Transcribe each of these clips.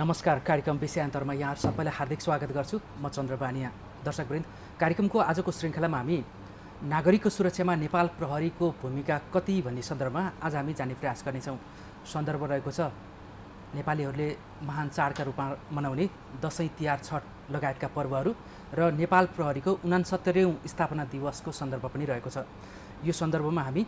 नमस्कार। कार्यक्रम विषयान्तरमा यहाँ सबैलाई हार्दिक स्वागत गर्छु। म चन्द्र बानिया। दर्शकवृन्द, कार्यक्रमको आजको श्रृङ्खलामा हामी नागरिकको सुरक्षामा नेपाल प्रहरीको भूमिका कति भन्ने सन्दर्भमा आज हामी जान्ने प्रयास गर्नेछौँ। सन्दर्भ रहेको छ नेपालीहरूले महान चाडका रूपमा मनाउने दसैँ, तिहार, छठ लगायतका पर्वहरू र नेपाल प्रहरीको 69औँ स्थापना दिवसको सन्दर्भ पनि रहेको छ। यो सन्दर्भमा हामी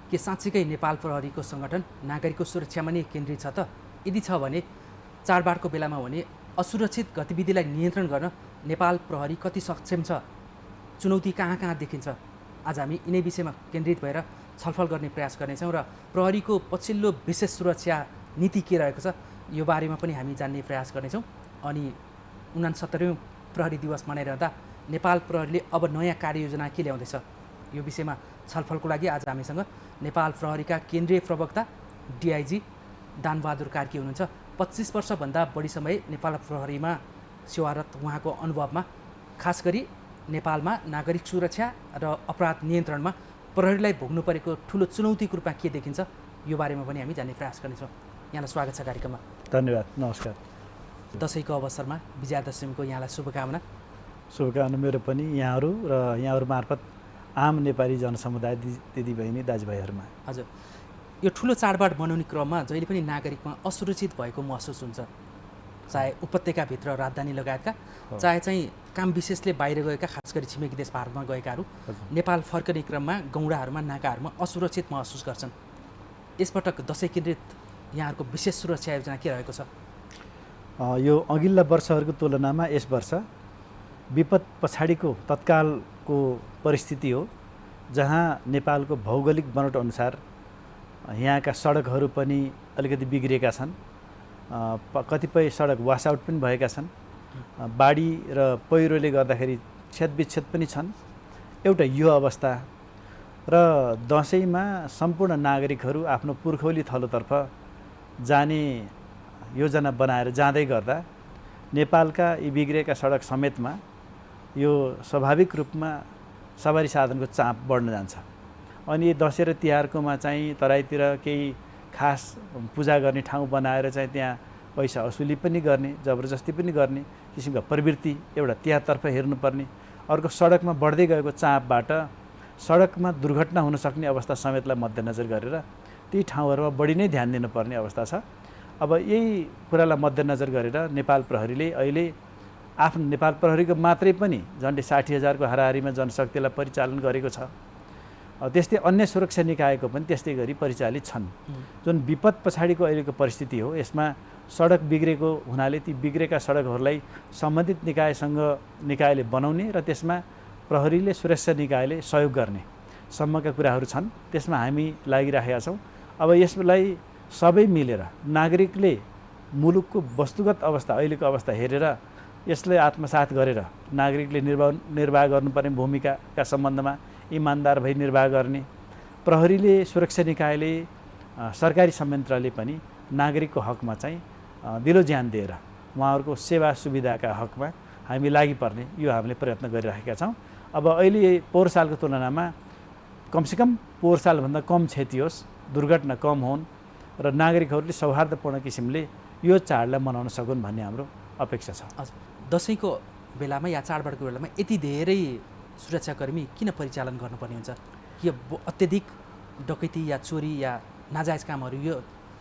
के साँच्चीकै नेपाल प्रहरीको सङ्गठन नागरिकको सुरक्षामा नै केन्द्रित छ त? यदि छ भने चाडबाडको बेलामा भने असुरक्षित गतिविधिलाई नियन्त्रण गर्न नेपाल प्रहरी कति सक्षम छ, चुनौती कहाँ कहाँ देखिन्छ, आज हामी यिनै विषयमा केन्द्रित भएर छलफल गर्ने प्रयास गर्नेछौँ र प्रहरीको पछिल्लो विशेष सुरक्षा नीति के रहेको छ यो बारेमा पनि हामी जान्ने प्रयास गर्नेछौँ। अनि 69औँ प्रहरी दिवस मनाइरहँदा नेपाल प्रहरीले अब नयाँ कार्ययोजना के ल्याउँदैछ, यो विषयमा छलफलको लागि आज हामीसँग नेपाल प्रहरीका केन्द्रीय प्रवक्ता डिआइजी दानबहादुर कार्की हुनुहुन्छ। 25 वर्षभन्दा बढी समय नेपाल प्रहरीमा सेवारत उहाँको अनुभवमा खास गरी नेपालमा नागरिक सुरक्षा र अपराध नियन्त्रणमा प्रहरीलाई भोग्नु परेको ठुलो चुनौतीको रूपमा के देखिन्छ यो बारेमा पनि हामी जान्ने प्रयास गर्नेछौँ। यहाँलाई स्वागत छ कार्यक्रममा। धन्यवाद। नमस्कार। दसैँको अवसरमा विजयादशमीको यहाँलाई शुभकामना। शुभकामना मेरो पनि यहाँहरू र यहाँहरू मार्फत आम नेपाली जनसमुदाय दिदीबहिनी दाजुभाइहरूमा। हजुर, यो ठुलो चाडबाड मनाउने क्रममा जहिले पनि नागरिकमा असुरक्षित भएको महसुस हुन्छ, चाहे उपत्यकाभित्र राजधानी लगायतका, चाहे चाहिँ काम विशेषले बाहिर गएका, खास गरी छिमेकी देश भारतमा गएकाहरू नेपाल फर्कने क्रममा गौँडाहरूमा, नाकाहरूमा असुरक्षित महसुस गर्छन्। यसपटक दसैँ केन्द्रित यहाँहरूको विशेष सुरक्षा योजना के रहेको छ? यो अघिल्ला वर्षहरूको तुलनामा यस वर्ष विपद पछाडिको तत्कालको परिस्थिति हो, जहाँ नेपालको भौगोलिक बनोट अनुसार यहाँका सडकहरू पनि अलिकति बिग्रिएका छन्, कतिपय सडक वासआउट पनि भएका छन्, बाढी र पहिरोले गर्दाखेरि क्षतविक्षत पनि छन्। एउटा यो अवस्था र दसैँमा सम्पूर्ण नागरिकहरू आफ्नो पुर्खौली थलोतर्फ जाने योजना बनाएर जाँदै गर्दा नेपालका यी बिग्रिएका सडक समेतमा यो स्वाभाविक रूपमा सवारी साधनको चाप बढ्न जान्छ। अनि दसैँ र तिहारकोमा चाहिँ तराईतिर केही खास पूजा गर्ने ठाउँ बनाएर चाहिँ त्यहाँ पैसा असुली पनि गर्ने, जबरजस्ती पनि गर्ने किसिमका प्रवृत्ति एउटा त्यहाँतर्फ हेर्नुपर्ने, अर्को सडकमा बढ्दै गएको चापबाट सडकमा दुर्घटना हुन सक्ने अवस्था समेतलाई मध्यनजर गरेर ती ठाउँहरूमा बढी नै ध्यान दिनुपर्ने अवस्था छ। अब यही कुरालाई मध्यनजर गरेर नेपाल प्रहरीले अहिले आफ्नो नेपाल प्रहरीको मात्रै पनि झन्डै 60,000को हाराहारीमा जनशक्तिलाई परिचालन गरेको छ। त्यस्तै अन्य सुरक्षा निकायको पनि त्यस्तै गरी परिचालित छन्। जुन विपद पछाडिको अहिलेको परिस्थिति हो, यसमा सडक बिग्रेको हुनाले ती बिग्रेका सडकहरूलाई सम्बन्धित निकायले बनाउने र त्यसमा प्रहरीले सुरक्षा निकायले सहयोग गर्ने सम्मका कुराहरू छन्। त्यसमा हामी लागिराखेका छौँ। अब यसलाई सबै मिलेर नागरिकले मुलुकको वस्तुगत अवस्था, अहिलेको अवस्था हेरेर यसलाई आत्मसात गरेर नागरिकले निर्वाह गर्नुपर्ने भूमिकाका सम्बन्धमा इमान्दार भई निर्वाह गर्ने, प्रहरीले, सुरक्षा निकायले, सरकारी संयन्त्रले पनि नागरिकको हकमा चाहिँ दिलो ज्यान दिएर उहाँहरूको सेवा सुविधाका हकमा हामी लागिपर्ने यो हामीले प्रयत्न गरिरहेका छौँ। अब अहिले पोहोर सालको तुलनामा कमसेकम पोहोर सालभन्दा कम क्षति होस्, दुर्घटना कम हुन् र नागरिकहरूले सौहार्दपूर्ण किसिमले यो चाडलाई मनाउन सकुन् भन्ने हाम्रो अपेक्षा छ। हजुर, दसैँको बेलामा या चाडबाडको बेलामा यति धेरै सुरक्षाकर्मी किन परिचालन गर्नुपर्ने हुन्छ? यो अत्यधिक डकैती या चोरी या नाजायज कामहरू यो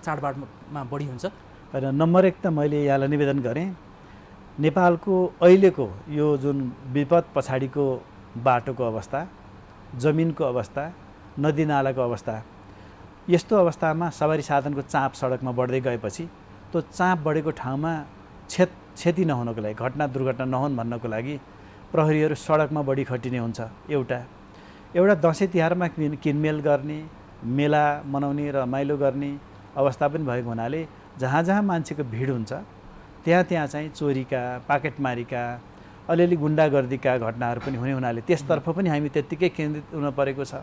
चाडबाडमा बढी हुन्छ? होइन, नम्बर 1 त मैले यहाँलाई निवेदन गरेँ, नेपालको अहिलेको यो जुन विपद पछाडिको बाटोको अवस्था, जमिनको अवस्था, नदीनालाको अवस्था, यस्तो अवस्थामा सवारी साधनको चाप सडकमा बढ्दै गएपछि त्यो चाप बढेको ठाउँमा क्षति नहुनको लागि, घटना दुर्घटना नहुन् भन्नको लागि प्रहरीहरू सडकमा बढी खटिने हुन्छ। एउटा दसैँ तिहारमा किनमेल गर्ने, मेला मनाउने, रमाइलो गर्ने अवस्था पनि भएको हुनाले जहाँ जहाँ मान्छेको भिड हुन्छ त्यहाँ चाहिँ चोरीका, पाकेटमारीका, अलिअलि गुन्डागर्दीका घटनाहरू पनि हुने हुनाले त्यसतर्फ पनि हामी त्यत्तिकै केन्द्रित हुन परेको छ।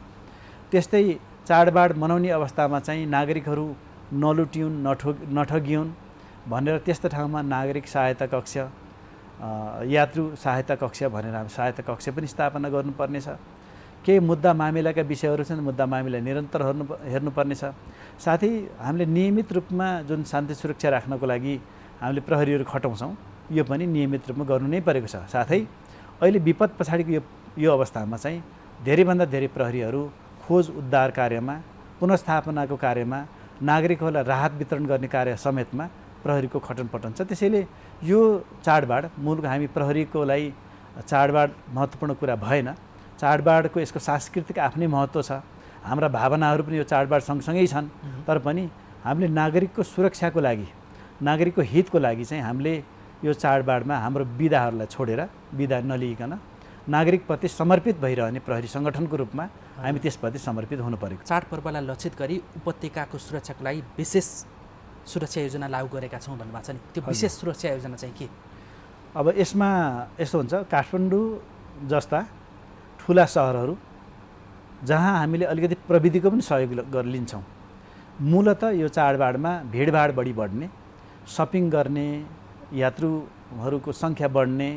त्यस्तै चाडबाड मनाउने अवस्थामा चाहिँ नागरिकहरू नलुटियुन्, नठगियुन् भनेर त्यस्तो ठाउँमा नागरिक सहायता कक्ष, यात्रु सहायता कक्ष भनेर हामी सहायता कक्ष पनि स्थापना गर्नुपर्नेछ। केही मुद्दा मामिलाका विषयहरू छन्, मुद्दा मामिला निरन्तर हेर्नुपर्नेछ। साथै हामीले नियमित रूपमा जुन शान्ति सुरक्षा राख्नको लागि हामीले प्रहरीहरू खटाउँछौँ, यो पनि नियमित रूपमा गर्नु नै परेको छ। साथै अहिले विपद पछाडिको यो अवस्थामा चाहिँ धेरैभन्दा धेरै प्रहरीहरू खोज उद्धार कार्यमा, पुनर्स्थापनाको कार्यमा, नागरिकहरूलाई राहत वितरण गर्ने कार्य समेतमा प्रहरीको खटनपटन छ। त्यसैले यो चाडबाड मूलको हामी प्रहरीको लागि चाडबाड महत्त्वपूर्ण कुरा भएन। चाडबाडको यसको सांस्कृतिक आफ्नै महत्त्व छ, हाम्रा भावनाहरू पनि यो चाडबाड सँगसँगै छन्। तर पनि हामीले नागरिकको सुरक्षाको लागि, नागरिकको हितको लागि चाहिँ हामीले यो चाडबाडमा हाम्रो विधाहरूलाई छोडेर, विधा नलिइकन नागरिकप्रति समर्पित भइरहने प्रहरी सङ्गठनको रूपमा हामी त्यसप्रति समर्पित हुनु परेको। चाडपर्वलाई लक्षित गरी उपत्यकाको सुरक्षाको लागि विशेष सुरक्षा योजना लागू गरेका छौँ भन्नुभएको छ नि, त्यो विशेष सुरक्षा योजना चाहिँ के? अब यसमा यस्तो हुन्छ, काठमाडौँ जस्ता ठुला सहरहरू जहाँ हामीले अलिकति प्रविधिको पनि सहयोग लिन्छौँ, मूलत यो चाडबाडमा भिडभाड बढी बढ्ने, सपिङ गर्ने, यात्रुहरूको सङ्ख्या बढ्ने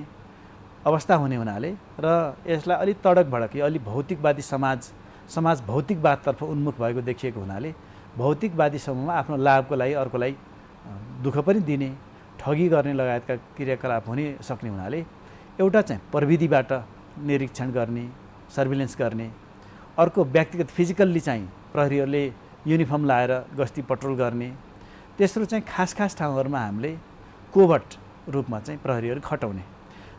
अवस्था हुने हुनाले र यसलाई अलिक तडक भडक, यो अलिक भौतिकवादी समाज भौतिकवादतर्फ उन्मुख भएको देखिएको हुनाले भौतिकवादी समूहमा आफ्नो लाभको लागि अर्कोलाई दुःख पनि दिने, ठगी गर्ने लगायतका क्रियाकलाप हुने सक्ने हुनाले एउटा चाहिँ प्रविधिबाट निरीक्षण गर्ने, सर्भिलेन्स गर्ने, अर्को व्यक्तिगत फिजिकल्ली चाहिँ प्रहरीहरूले युनिफर्म लाएर गस्ती पट्रोल गर्ने, तेस्रो चाहिँ खास ठाउँहरूमा हामीले कोभर्ट रूपमा चाहिँ प्रहरीहरू खटाउने,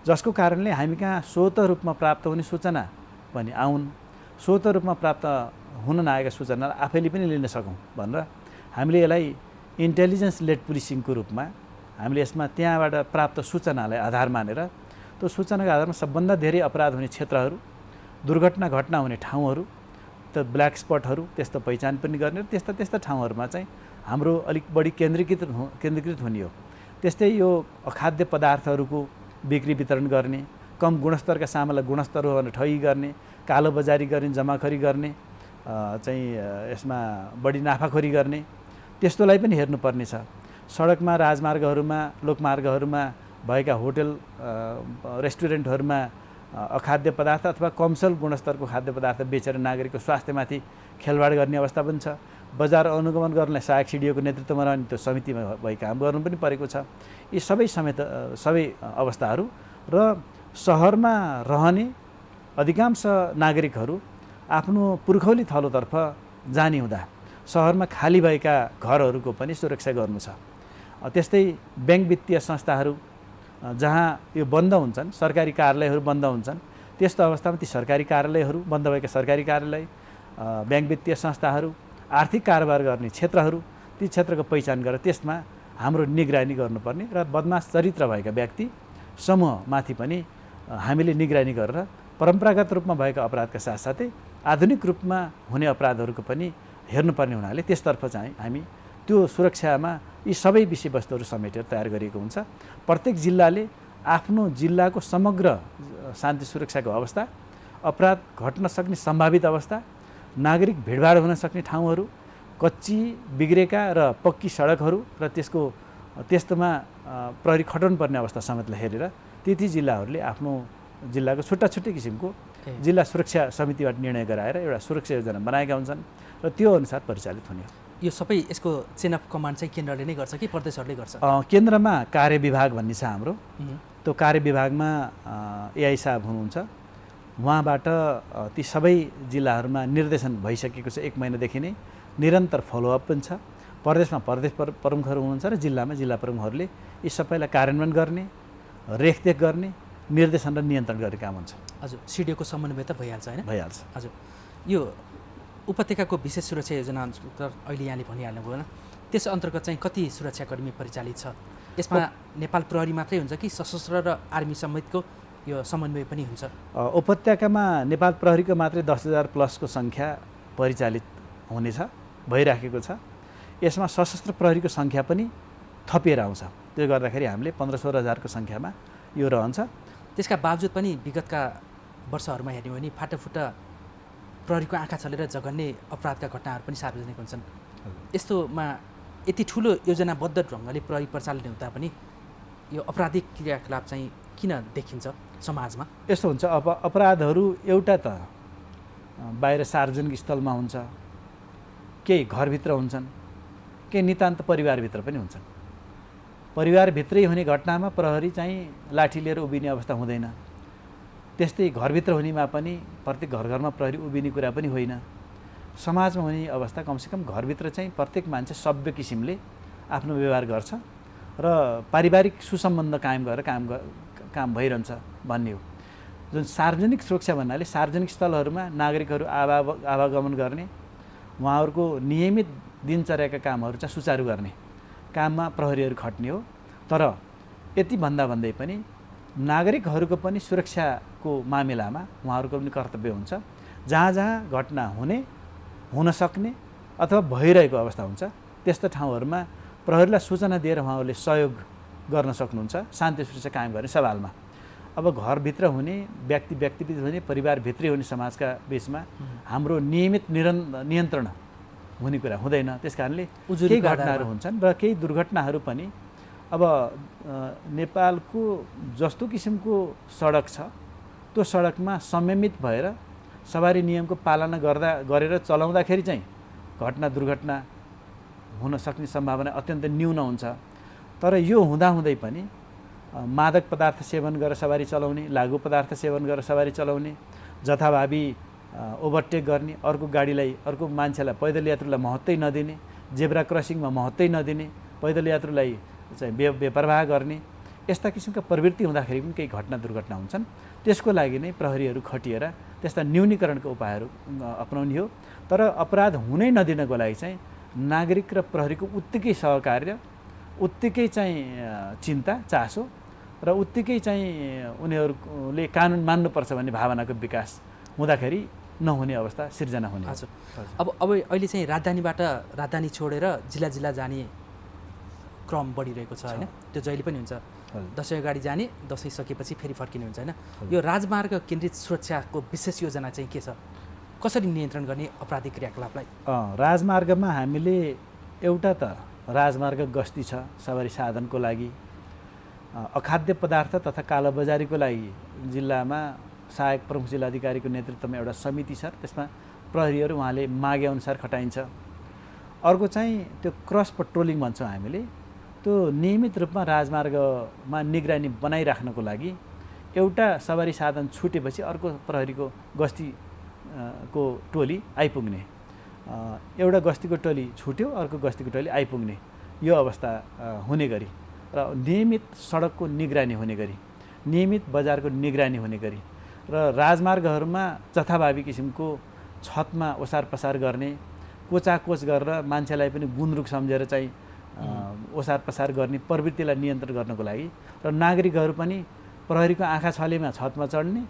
जसको कारणले हामी कहाँ स्वत रूपमा प्राप्त हुने सूचना पनि आउन्, स्वत रूपमा प्राप्त हुन नआएका सूचना आफैले पनि लिन सकौँ भनेर हामीले यसलाई इन्टेलिजेन्स लेड पुलिसिङको रूपमा हामीले यसमा त्यहाँबाट प्राप्त सूचनालाई आधार मानेर त्यो सूचनाको आधारमा सबभन्दा धेरै अपराध हुने क्षेत्रहरू, घटना हुने ठाउँहरू, त ब्ल्याक स्पटहरू त्यस्तो पहिचान पनि गर्ने र त्यस्ता ठाउँहरूमा चाहिँ हाम्रो अलिक बढी केन्द्रीकृत हुने हो। त्यस्तै यो अखाद्य पदार्थहरूको बिक्री वितरण गर्ने, कम गुणस्तरका सामानलाई गुणस्तर हो भनेर ठगी गर्ने, कालोबजारी गर्ने, जमाखोरी गर्ने, चाहिँ यसमा बढी नाफाखोरी गर्ने, त्यस्तोलाई पनि हेर्नुपर्ने छ। सडकमा, राजमार्गहरूमा, लोकमार्गहरूमा भएका होटल रेस्टुरेन्टहरूमा अखाद्य पदार्थ अथवा कमसल गुणस्तरको खाद्य पदार्थ बेचेर नागरिकको स्वास्थ्यमाथि खेलवाड गर्ने अवस्था पनि छ। बजार अनुगमन गर्नलाई सहायक सिडिओको नेतृत्वमा रहने त्यो समितिमा भई काम गर्नु पनि परेको छ। यी सबै अवस्थाहरू र सहरमा रहने अधिकांश नागरिकहरू आफ्नो पुर्खौली थलोतर्फ जाने हुँदा सहरमा खाली भएका घरहरूको पनि सुरक्षा गर्नु छ। त्यस्तै ब्याङ्क वित्तीय संस्थाहरू जहाँ यो बन्द हुन्छन्, सरकारी कार्यालयहरू बन्द हुन्छन्, त्यस्तो अवस्थामा ती सरकारी कार्यालयहरू, बन्द भएका सरकारी कार्यालय, ब्याङ्क वित्तीय संस्थाहरू, आर्थिक कारोबार गर्ने क्षेत्रहरू, ती क्षेत्रको पहिचान गरेर त्यसमा हाम्रो निगरानी गर्नुपर्ने र बदमाश चरित्र भएका व्यक्ति समूहमाथि पनि हामीले निगरानी गरेर परम्परागत रूपमा भएका अपराधका साथसाथै आधुनिक रूपमा हुने अपराधहरूको पनि हेर्नुपर्ने हुनाले त्यसतर्फ चाहिँ हामी त्यो सुरक्षामा यी सबै विषयवस्तुहरू समेटेर तयार गरिएको हुन्छ। प्रत्येक जिल्लाले आफ्नो जिल्लाको समग्र शान्ति सुरक्षाको अवस्था, अपराध घट्न सक्ने सम्भावित अवस्था, नागरिक भिडभाड हुन सक्ने ठाउँहरू, कच्ची बिग्रेका र पक्की सडकहरू र त्यस्तोमा प्रहरी खटाउनु पर्ने अवस्था समेतलाई हेरेर ती जिल्लाहरूले आफ्नो जिल्लाको छुट्टा किसिमको जिल्ला सुरक्षा समितिबाट निर्णय गराएर एउटा सुरक्षा योजना बनाएका हुन्छन् र त्यो अनुसार परिचालित हुने हो। यो सबै यसको चेन अफ कमान्ड चाहिँ केन्द्रले नै गर्छ कि प्रदेशहरूले गर्छ? केन्द्रमा कार्य विभाग भन्ने छ हाम्रो। त्यो कार्य विभागमा एआई साहब हुनुहुन्छ, उहाँबाट ती सबै जिल्लाहरूमा निर्देशन भइसकेको छ। 1 महिनादेखि नै निरन्तर फलोअप पनि छ। प्रदेशमा प्रदेश प्रमुखहरू हुनुहुन्छ र जिल्लामा जिल्ला प्रमुखहरूले यी सबैलाई कार्यान्वयन गर्ने, रेखदेख गर्ने, निर्देशन र नियन्त्रण गर्ने काम हुन्छ। हजुर, सिडिओको समन्वय त भइहाल्छ होइन? भइहाल्छ। हजुर, यो उपत्यकाको विशेष सुरक्षा योजना अन्तर्गत अहिले यहाँले भनिहाल्नु भएन, त्यस अन्तर्गत चाहिँ कति सुरक्षाकर्मी परिचालित छ? यसमा नेपाल प्रहरी मात्रै हुन्छ कि सशस्त्र र आर्मी समेतको यो समन्वय पनि हुन्छ? उपत्यकामा नेपाल प्रहरीको मात्रै 10,000 प्लसको सङ्ख्या परिचालित हुनेछ, भइराखेको छ। यसमा सशस्त्र प्रहरीको सङ्ख्या पनि थपिएर आउँछ। त्यो गर्दाखेरि हामीले 15-16 हजारको सङ्ख्यामा यो रहन्छ। त्यसका बावजुद पनि विगतका वर्षहरूमा हेर्ने हो भने फाटाफुट्टा प्रहरीको आँखा छलेर जघन्य अपराधका घटनाहरू पनि सार्वजनिक हुन्छन्। यस्तोमा यति ठुलो योजनाबद्ध ढङ्गले प्रहरी परिचालन हुँदा पनि यो आपराधिक क्रियाकलाप चाहिँ किन देखिन्छ समाजमा? यस्तो हुन्छ, अब अपराधहरू एउटा त बाहिर सार्वजनिक स्थलमा हुन्छ, केही घरभित्र हुन्छन्, केही नितान्त परिवारभित्र पनि हुन्छन्। परिवारभित्रै हुने घटनामा प्रहरी चाहिँ लाठी लिएर उभिने अवस्था हुँदैन। त्यस्तै घरभित्र हुनेमा पनि प्रत्येक घर घरमा प्रहरी उभिने कुरा पनि होइन। समाजमा हुने अवस्था कमसेकम घरभित्र चाहिँ प्रत्येक मान्छे सभ्य किसिमले आफ्नो व्यवहार गर्छ र पारिवारिक सुसम्बन्ध कायम गरेर काम भइरहन्छ भन्ने हो। जुन सार्वजनिक सुरक्षा भन्नाले सार्वजनिक स्थलहरूमा नागरिकहरू आवागमन गर्ने, उहाँहरूको नियमित दिनचर्याका कामहरू चाहिँ सुचारू गर्ने काममा प्रहरीहरू खट्ने हो। तर यति भन्दै पनि नागरिकहरूको पनि सुरक्षाको मामिलामा उहाँहरूको पनि कर्तव्य हुन्छ। जहाँ जहाँ घटना हुन सक्ने अथवा भइरहेको अवस्था हुन्छ त्यस्ता ठाउँहरूमा प्रहरीलाई सूचना दिएर उहाँहरूले सहयोग गर्न सक्नुहुन्छ शान्ति सुरक्षा कायम गर्ने सवालमा। अब घरभित्र हुने व्यक्तिभित्र हुने परिवारभित्रै हुने समाजका बिचमा हाम्रो नियमित नियन्त्रण हुने कुरा हुँदैन। त्यस कारणले केही घटनाहरू हुन्छन् र केही दुर्घटनाहरू पनि अब नेपालको जस्तो किसिमको सडक छ त्यो सडकमा संयमित भएर सवारी नियमको पालना गरेर चलाउँदाखेरि चाहिँ घटना दुर्घटना हुन सक्ने सम्भावना अत्यन्त न्यून हुन्छ। तर यो हुँदाहुँदै पनि मादक पदार्थ सेवन गरेर सवारी चलाउने, लागु पदार्थ सेवन गरेर सवारी चलाउने, जथाभावी ओभरटेक गर्ने, अर्को मान्छेलाई पैदल यात्रुलाई महत्त्वै नदिने, जेब्रा क्रसिङमा महत्त्वै नदिने, पैदल यात्रुलाई चाहिँ बेपरवाह गर्ने, यस्ता किसिमका प्रवृत्ति हुँदाखेरि पनि केही घटना दुर्घटना हुन्छन्। त्यसको लागि नै प्रहरीहरू खटिएर त्यस्ता न्यूनीकरणका उपायहरू अपनाउने हो। तर अपराध हुनै नदिनको लागि चाहिँ नागरिक र प्रहरीको उत्तिकै सहकार्य, उत्तिकै चाहिँ चिन्ता चासो र उत्तिकै चाहिँ उनीहरूले कानुन मान्नुपर्छ भन्ने भावनाको विकास हुँदाखेरि नहुने अवस्था सिर्जना हुने। हजुर। अब अहिले चाहिँ राजधानी छोडेर जिल्ला जाने क्रम बढिरहेको छ होइन? त्यो जहिले पनि हुन्छ। दसैँ अगाडि जाने, दसैँ सकेपछि फेरि फर्किने हुन्छ होइन? यो राजमार्ग केन्द्रित सुरक्षाको विशेष योजना चाहिँ के छ? कसरी नियन्त्रण गर्ने अपराधिक क्रियाकलापलाई? राजमार्गमा हामीले एउटा त राजमार्ग गस्ती छ सवारी साधनको लागि, अखाद्य पदार्थ तथा कालोबजारीको लागि जिल्लामा सहायक प्रमुख जिल्लाधिकारीको नेतृत्वमा एउटा समिति छ। त्यसमा प्रहरीहरू उहाँले मागे अनुसार खटाइन्छ। अर्को चाहिँ त्यो क्रस पेट्रोलिङ भन्छौँ हामीले, त्यो नियमित रूपमा राजमार्गमा निगरानी बनाइराख्नको लागि एउटा सवारी साधन छुटेपछि अर्को प्रहरीको गस्तीको टोली आइपुग्ने, एउटा गस्तीको टोली छुट्यो अर्को गस्तीको टोली आइपुग्ने यो अवस्था हुने गरी र नियमित सडकको निगरानी हुने गरी, नियमित बजारको निगरानी हुने गरी र राजमार्गहरूमा जथाभावी किसिमको छतमा ओसार पसार गर्ने, कोचाकोच गरेर मान्छेलाई पनि गुन्द्रुक सम्झेर चाहिँ ओसार पसार गर्ने प्रवृत्तिलाई नियन्त्रण गर्नको लागि र नागरिकहरू पनि प्रहरीको आँखा छलेमा छतमा चढ्ने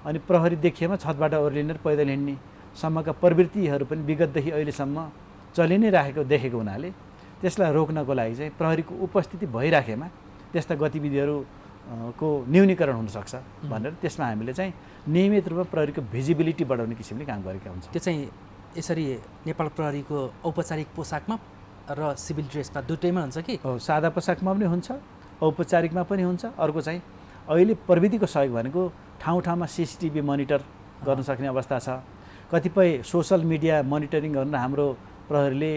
अनि प्रहरी देखिएमा छतबाट ओर्लिने पैदल हिँड्ने सम्मका प्रवृत्तिहरू पनि विगतदेखि अहिलेसम्म चलि नै देखेको हुनाले त्यसलाई रोक्नको लागि चाहिँ प्रहरीको उपस्थिति भइराखेमा त्यस्ता गतिविधिहरूको न्यूनीकरण हुनसक्छ भनेर त्यसमा हामीले चाहिँ नियमित रूपमा प्रहरीको भिजिबिलिटी बढाउने किसिमले काम गरेका हुन्छौँ। त्यो चाहिँ यसरी नेपाल प्रहरीको औपचारिक पोसाकमा र सिभिल ड्रेसमा दुटैमा हुन्छ कि? सादा पोसाकमा पनि हुन्छ, औपचारिकमा पनि हुन्छ। अर्को चाहिँ अहिले प्रविधिको सहयोग भनेको ठाउँ ठाउँमा CCTV मोनिटर गर्न सक्ने अवस्था छ। कतिपय सोसल मिडिया मोनिटरिङ गर्न हाम्रो प्रहरीले,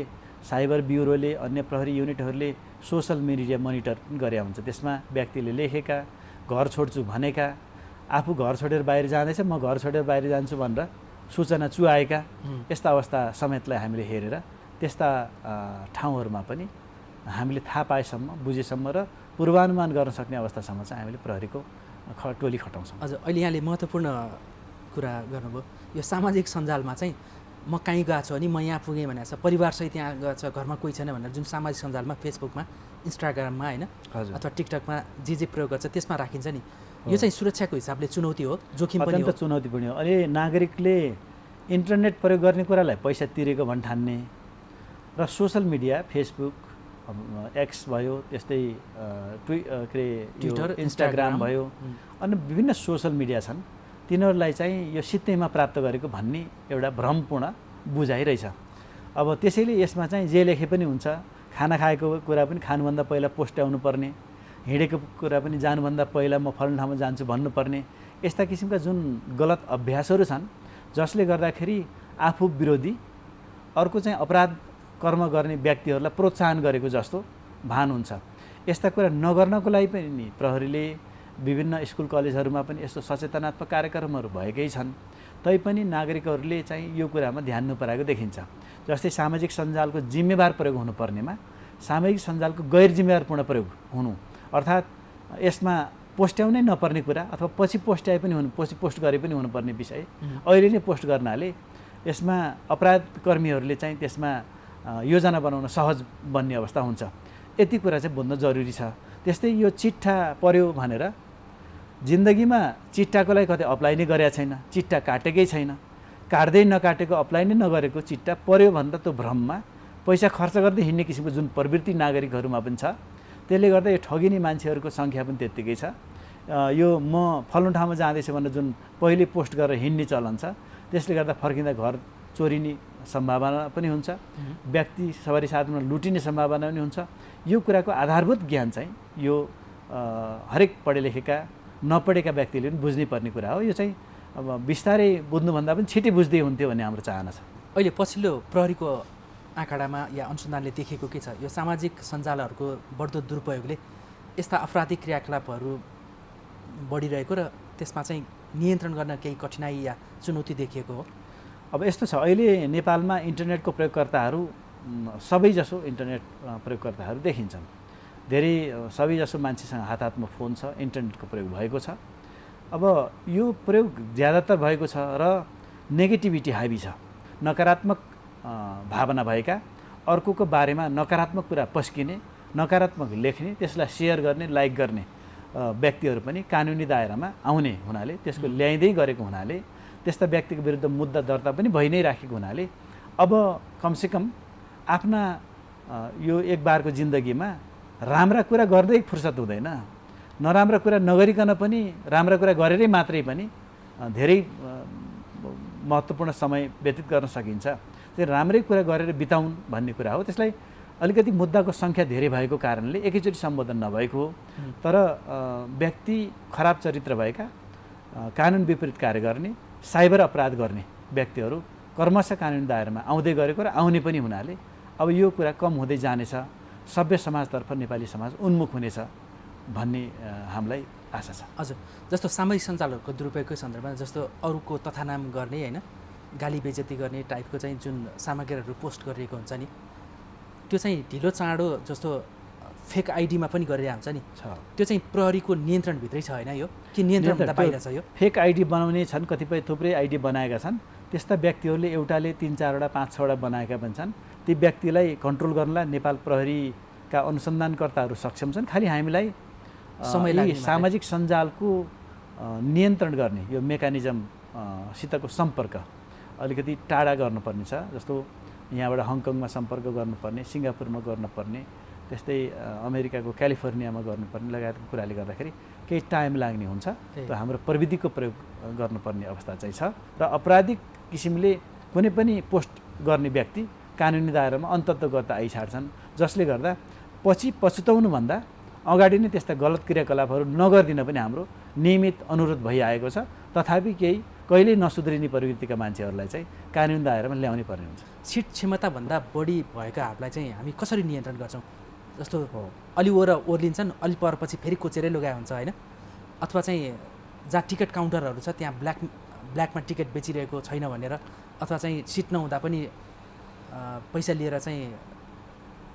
साइबर ब्युरोले, अन्य प्रहरी युनिटहरूले सोसल मिडिया मोनिटर गरे हुन्छ। त्यसमा व्यक्तिले लेखेका, घर छोड्छु भनेका, आफू घर छोडेर बाहिर जाँदैछ, म घर छोडेर बाहिर जान्छु भनेर सूचना चुहाएका यस्ता अवस्था समेतलाई हामीले हेरेर त्यस्ता ठाउँहरूमा पनि हामीले थाहा पाएसम्म, बुझेसम्म र पूर्वानुमान गर्न सक्ने अवस्थासम्म चाहिँ हामीले प्रहरीको टोली खटाउँछौँ। हजुर, अहिले यहाँले महत्त्वपूर्ण कुरा गर्नुभयो। यो सामाजिक सञ्जालमा चाहिँ म कहीँ गएको छु अनि म यहाँ पुगेँ भनेर छ, परिवारसहित यहाँ गएको छ, घरमा कोही छैन भनेर जुन सामाजिक सञ्जालमा फेसबुकमा, इन्स्टाग्राममा होइन अथवा टिकटकमा जे प्रयोग गर्छ त्यसमा राखिन्छ नि, यो चाहिँ सुरक्षाको हिसाबले चुनौती हो, जोखिम पनि हो। अत्यन्त चुनौतीपूर्ण हो। अनि नागरिकले इन्टरनेट प्रयोग गर्ने कुरालाई पैसा तिरेको भन् ठान्ने र सोसल मिडिया फेसबुक, एक्स भयो, त्यस्तै ट्विटर, इन्स्टाग्राम भयो, अनि विभिन्न सोसल मिडिया छन्, तिनीहरूलाई चाहिँ यो सित्तैमा प्राप्त गरेको भन्ने एउटा भ्रमपूर्ण बुझाइरहेछ। अब त्यसैले यसमा चाहिँ जे लेखे पनि हुन्छ, खाना खाएको कुरा पनि खानुभन्दा पहिला पोस्ट्याउनु पर्ने, हिँडेको कुरा पनि जानुभन्दा पहिला म फलाना ठाउँमा जान्छु भन्नुपर्ने, यस्ता किसिमका जुन गलत अभ्यासहरू छन् जसले गर्दाखेरि आफू विरोधी अर्को चाहिँ अपराध कर्म गर्ने व्यक्तिहरूलाई प्रोत्साहन गरेको जस्तो भान हुन्छ। यस्ता कुरा नगर्नको लागि पनि नि प्रहरीले विभिन्न स्कुल कलेजहरूमा पनि यस्तो सचेतनात्मक कार्यक्रमहरू भएकै छन्। तैपनि नागरिकहरूले चाहिँ यो कुरामा ध्यान नपराएको देखिन्छ। जस्तै सामाजिक सञ्जालको जिम्मेवार प्रयोग हुनुपर्नेमा सामाजिक सञ्जालको गैर जिम्मेवारपूर्ण प्रयोग हुनु, अर्थात् यसमा पोस्ट्याउनै नपर्ने कुरा अथवा पछि पोस्ट्याए पनि पछि पोस्ट गरे पनि हुनुपर्ने विषय अहिले नै पोस्ट गर्नाले यसमा अपराधकर्मीहरूले चाहिँ त्यसमा योजना बनाउन सहज बन्ने अवस्था हुन्छ। यति कुरा चाहिँ बुझ्न जरुरी छ। त्यस्तै यो चिट्ठा पर्यो भनेर जिन्दगीमा चिट्ठाको लागि कतै अप्लाई नै गरेका छैन, चिट्ठा काटेकै छैन, काट्दै नकाटेको अप्लाई नै नगरेको चिट्ठा पर्यो भनेर त्यो भ्रममा पैसा खर्च गर्दै हिँड्ने किसिमको जुन प्रवृत्ति नागरिकहरूमा पनि छ, त्यसले गर्दा यो ठगिने मान्छेहरूको सङ्ख्या पनि त्यत्तिकै छ। यो म फलानु ठाउँमा जाँदैछु भनेर जुन पहिले पोस्ट गरेर हिँड्ने चलन छ, त्यसले गर्दा फर्किँदा घर चोरिने सम्भावना पनि हुन्छ, व्यक्ति सवारी साधनमा लुटिने सम्भावना पनि हुन्छ। यो कुराको आधारभूत ज्ञान चाहिँ यो हरेक पढे लेखेका नपढेका व्यक्तिले पनि बुझ्नै पर्ने कुरा हो। यो चाहिँ अब बिस्तारै बुझ्नुभन्दा पनि छिटै बुझ्दै हुन्थ्यो भन्ने हाम्रो चाहना छ। अहिले पछिल्लो प्रहरीको आँकडामा या अनुसन्धानले देखेको के छ? यो सामाजिक सञ्जालहरूको बढ्दो दुरुपयोगले यस्ता आपराधिक क्रियाकलापहरू बढिरहेको र त्यसमा चाहिँ नियन्त्रण गर्न केही कठिनाई या चुनौती देखिएको हो? अब यस्तो छ, अहिले नेपालमा इन्टरनेटको प्रयोगकर्ताहरू सबैजसो इन्टरनेट प्रयोगकर्ताहरू देखिन्छन्। धेरै सबैजसो मान्छेसँग हातमा फोन छ, इन्टरनेटको प्रयोग भएको छ। अब यो प्रयोग ज्यादातर भएको छ र नेगेटिभिटी हाबी छ। नकारात्मक भावना भएका, अर्कोको बारेमा नकारात्मक कुरा पस्किने, नकारात्मक लेख्ने, त्यसलाई सेयर गर्ने, लाइक गर्ने व्यक्तिहरू पनि कानुनी दायरामा आउने हुनाले, त्यसको ल्याइँदै गरेको हुनाले, त्यस्ता व्यक्तिको विरुद्ध मुद्दा दर्ता पनि भइ नै राखेको हुनाले अब कमसेकम आफ्ना यो एक बारको जिन्दगीमा राम्रा कुरा गर्दै फुर्सद हुँदैन, नराम्रा कुरा नगरिकन पनि राम्रा कुरा गरेरै मात्रै पनि धेरै महत्त्वपूर्ण समय व्यतीत गर्न सकिन्छ। त्यो राम्रै कुरा गरेर बिताउन् भन्ने कुरा हो। त्यसलाई अलिकति मुद्दाको सङ्ख्या धेरै भएको कारणले एकैचोटि सम्बोधन नभएको हो। तर व्यक्ति खराब चरित्र भएका, कानुन विपरीत कार्य गर्ने, साइबर अपराध गर्ने व्यक्तिहरू क्रमशः कानुनी दायरामा आउँदै गरेको र आउने पनि हुनाले अब यो कुरा कम हुँदै जानेछ, सभ्य समाजतर्फ नेपाली समाज उन्मुख हुनेछ भन्ने हामीलाई आशा छ। हजुर, जस्तो सामाजिक सञ्जालहरूको दुरुपयोगको सन्दर्भमा जस्तो अरूको तथानाम गर्ने होइन, गाली बेइज्जती गर्ने टाइपको चाहिँ जुन सामग्रीहरू पोस्ट गरिएको हुन्छ नि, त्यो चाहिँ ढिलो चाँडो जस्तो फेक आइडीमा पनि गरेर हुन्छ नि, त्यो चाहिँ प्रहरीको नियन्त्रणभित्रै छ होइन? यो कि नियन्त्रणभन्दा बाहिर छ? यो फेक आइडी बनाउने छन्, कतिपय थुप्रै आइडी बनाएका छन्। त्यस्ता व्यक्तिहरूले एउटाले 3-4वटा 5-6वटा बनाएका पनि छन्। ती व्यक्तिलाई कन्ट्रोल गर्नलाई नेपाल प्रहरीका अनुसन्धानकर्ताहरू सक्षम छन्। खालि हामीलाई सामाजिक सञ्जालको नियन्त्रण गर्ने यो मेकानिजमसितको सम्पर्क अलिकति टाढा गर्नुपर्ने छ। जस्तो यहाँबाट हङकङमा सम्पर्क गर्नुपर्ने, सिङ्गापुरमा गर्नुपर्ने, त्यस्तै अमेरिकाको क्यालिफोर्नियामा गर्नुपर्ने लगायतको कुराले गर्दाखेरि केही टाइम लाग्ने हुन्छ। त्यो हाम्रो प्रविधिको प्रयोग गर्नुपर्ने अवस्था चाहिँ छ। र अपराधिक किसिमले कुनै पनि पोस्ट गर्ने व्यक्ति कानुनी दायरामा अन्तत्वगत आइछाड्छन्, जसले गर्दा पछि पछुताउनुभन्दा अगाडि नै त्यस्ता गलत क्रियाकलापहरू नगरिदिन पनि हाम्रो नियमित अनुरोध भइआएको छ। तथापि केही कहिल्यै नसुध्रिने प्रवृत्तिका मान्छेहरूलाई चाहिँ कानुनी दायरामा ल्याउनै पर्ने हुन्छ। सिट क्षमताभन्दा बढी भएकाहरूलाई चाहिँ हामी कसरी नियन्त्रण गर्छौँ? जस्तो अलि ओर्लिन्छन्, अलि परपछि फेरि कोचेरै लगाए हुन्छ होइन? अथवा चाहिँ जहाँ टिकट काउन्टरहरू छ त्यहाँ ब्ल्याकमा टिकट बेचिरहेको छैन भनेर, अथवा चाहिँ सिट नहुँदा पनि पैसा लिएर चाहिँ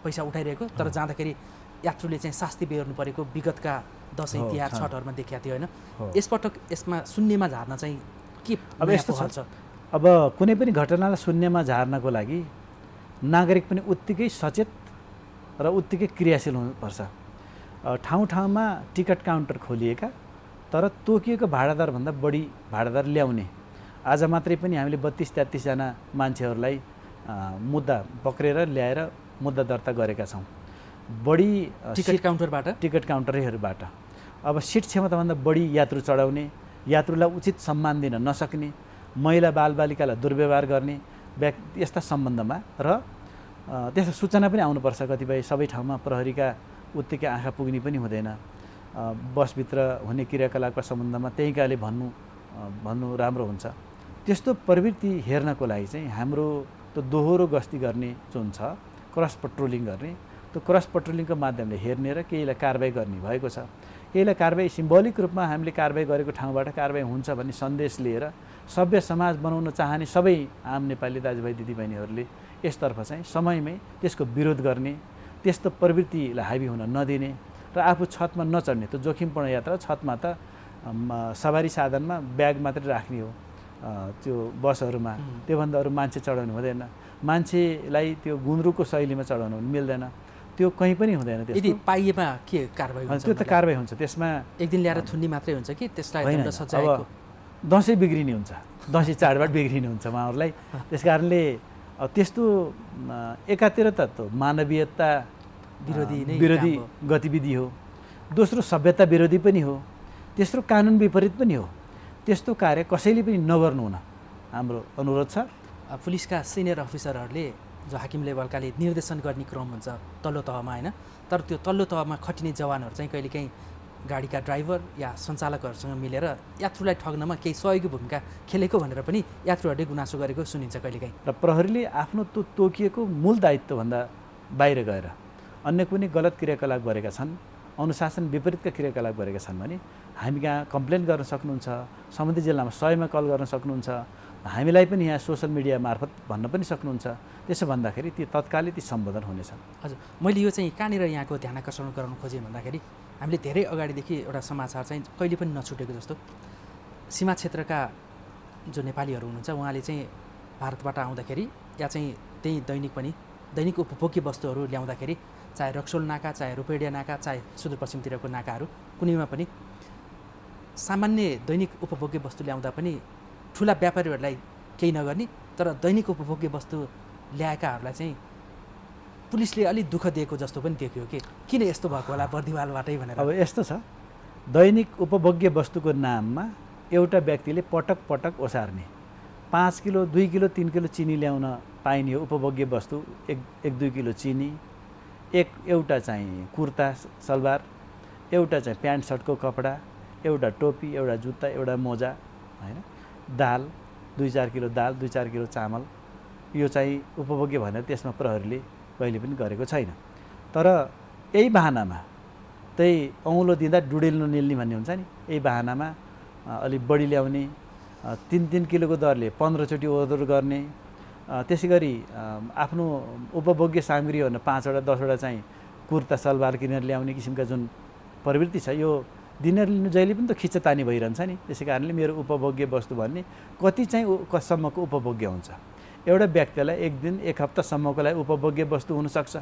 पैसा उठाइरहेको, तर जाँदाखेरि यात्रुले चाहिँ शास्ति बेहोर्नु परेको विगतका दसैँ तिहार छठहरूमा देखिएको थियो होइन? यसपटक यसमा शून्यमा झार्न चाहिँ के अब यस्तो छ? अब कुनै पनि घटनालाई शून्यमा झार्नको लागि नागरिक पनि उत्तिकै सचेत र उत्तिकै क्रियाशील हुनुपर्छ। ठाउँ ठाउँमा टिकट काउन्टर खोलिएका तर तोकिएको भाडादारभन्दा बढी भाडादार ल्याउने, आज मात्रै पनि हामीले 32-33जना मान्छेहरूलाई मुद्दा पक्रेर ल्याएर मुद्दा दर्ता गरेका छौँ। बढी टिकट काउन्टरहरूबाट अब सिट क्षमताभन्दा बढी यात्रु चढाउने, यात्रुलाई उचित सम्मान दिन नसक्ने, महिला बालबालिकालाई दुर्व्यवहार गर्ने यस्ता सम्बन्धमा र त्यस्तो सूचना पनि आउनुपर्छ। कतिपय सबै ठाउँमा प्रहरीका उत्तिकै आँखा पुग्ने पनि हुँदैन। बसभित्र हुने क्रियाकलापका सम्बन्धमा त्यहीँकाले भन्नु राम्रो हुन्छ। त्यस्तो प्रवृत्ति हेर्नको लागि चाहिँ हाम्रो त्यो दोहोरो गस्ती गर्ने जुन छ, क्रस पेट्रोलिङ गर्ने, त्यो क्रस पेट्रोलिङको माध्यमले हेर्ने र केहीलाई कारबाही गर्ने भएको छ। केहीलाई कारबाही सिम्बोलिक रूपमा हामीले कारबाही गरेको ठाउँबाट कारबाही हुन्छ भन्ने सन्देश लिएर सभ्य समाज बनाउन चाहने सबै आम नेपाली दाजुभाइ दिदीबहिनीहरूले यसतर्फ चाहिँ समयमै त्यसको विरोध गर्ने, त्यस्तो प्रवृत्तिलाई हाबी हुन नदिने र आफू छतमा नचढ्ने। त्यो जोखिमपूर्ण यात्रा छतमा त सवारी साधनमा ब्याग मात्रै राख्ने हो त्यो बसहरूमा, त्योभन्दा अरू मान्छे चढाउनु हुँदैन। मान्छेलाई त्यो गुन्द्रुकको शैलीमा चढाउनु मिल्दैन, त्यो कहीँ पनि हुँदैन। यदि पाइएमा के कारबाही हुन्छ? त्यो त कारबाही हुन्छ। त्यसमा एक दिन ल्याएर थुन्नी मात्रै हुन्छ कि त्यसलाई दण्ड सजायको? दसैँ बिग्रिने हुन्छ, दसैँ चाडबाड बिग्रिने हुन्छ उहाँहरूलाई। त्यस कारणले त्यस्तो एकातिर त मानवीयता विरोधी गतिविधि हो, दोस्रो सभ्यता विरोधी पनि हो, तेस्रो कानुन विपरीत पनि हो। त्यस्तो कार्य कसैले पनि नगर्नु हुन हाम्रो अनुरोध छ। पुलिसका सिनियर अफिसरहरूले जो हाकिम लेभलकाले निर्देशन गर्ने क्रम हुन्छ तल्लो तहमा होइन, तर त्यो तल्लो तहमा खटिने जवानहरू चाहिँ कहिलेकाहीँ गाडीका ड्राइभर या सञ्चालकहरूसँग मिलेर यात्रुलाई ठग्नमा केही सहयोगी भूमिका खेलेको भनेर पनि यात्रुहरूले गुनासो गरेको सुनिन्छ कहिलेकाहीँ। र प्रहरीले आफ्नो तोकिएको मूल दायित्वभन्दा बाहिर गएर अन्य कुनै गलत क्रियाकलाप गरेका छन्, अनुशासन विपरीतका क्रियाकलाप गरेका छन् भने हामी कहाँ कम्प्लेन गर्न सक्नुहुन्छ, सम्बन्धित जिल्लामा 100मा कल गर्न सक्नुहुन्छ, हामीलाई पनि यहाँ सोसल मिडिया मार्फत भन्न पनि सक्नुहुन्छ। त्यसो भन्दाखेरि ती तत्कालै ती सम्बोधन हुनेछन्। हजुर, मैले यो चाहिँ कहाँनिर यहाँको ध्यान आकर्षण गराउन खोजेँ भन्दाखेरि हामीले धेरै अगाडिदेखि एउटा समाचार चाहिँ कहिले पनि नछुटेको जस्तो सीमा क्षेत्रका जो नेपालीहरू हुनुहुन्छ उहाँले चाहिँ भारतबाट आउँदाखेरि या चाहिँ त्यही दैनिक उपभोग्य वस्तुहरू ल्याउँदाखेरि चाहे रक्सोल नाका, चाहे रूपेडिया नाका, चाहे सुदूरपश्चिमतिरको नाकाहरू कुनैमा पनि सामान्य दैनिक उपभोग्य वस्तु ल्याउँदा पनि ठुला व्यापारीहरूलाई केही नगर्ने, तर दैनिक उपभोग्य वस्तु ल्याएकाहरूलाई चाहिँ पुलिसले अलिक दुःख दिएको जस्तो पनि देखियो कि किन यस्तो भएको होला बर्दिवालबाटै भनेर। अब यस्तो छ, दैनिक उपभोग्य वस्तुको नाममा एउटा व्यक्तिले पटक पटक ओसार्ने 5 किलो 2 किलो 3 किलो चिनी ल्याउन पाइने हो उपभोग्य वस्तु, 1-2 किलो चिनी, एउटा चाहिँ कुर्ता सलवार, एउटा चाहिँ प्यान्ट सर्टको कपडा, एउटा टोपी, एउटा जुत्ता, एउटा मोजा होइन, दाल 2-4 किलो दाल, 2-4 किलो चामल, यो चाहिँ उपभोग्य भनेर त्यसमा प्रहरीले कहिले पनि गरेको छैन। तर यही बहानामा त्यही औँलो दिँदा डुडेल ननिल्ने भन्ने हुन्छ नि, यही बहानामा अलिक बढी ल्याउने, 3-3 किलोको दरले 15 चोटि ओहोर गर्ने, त्यसै गरी आफ्नो उपभोग्य सामग्रीहरू 5वटा 10वटा चाहिँ कुर्ता सलवार किनेर ल्याउने किसिमका जुन प्रवृत्ति छ, यो दिनहरू जहिले पनि त खिच्चतानी भइरहन्छ नि। त्यसै कारणले मेरो उपभोग्य वस्तु भन्ने कति चाहिँ कसम्मको उपभोग्य हुन्छ। एउटा व्यक्तिलाई 1 दिन 1 हप्तासम्मको लागि उपभोग्य वस्तु हुनसक्छ,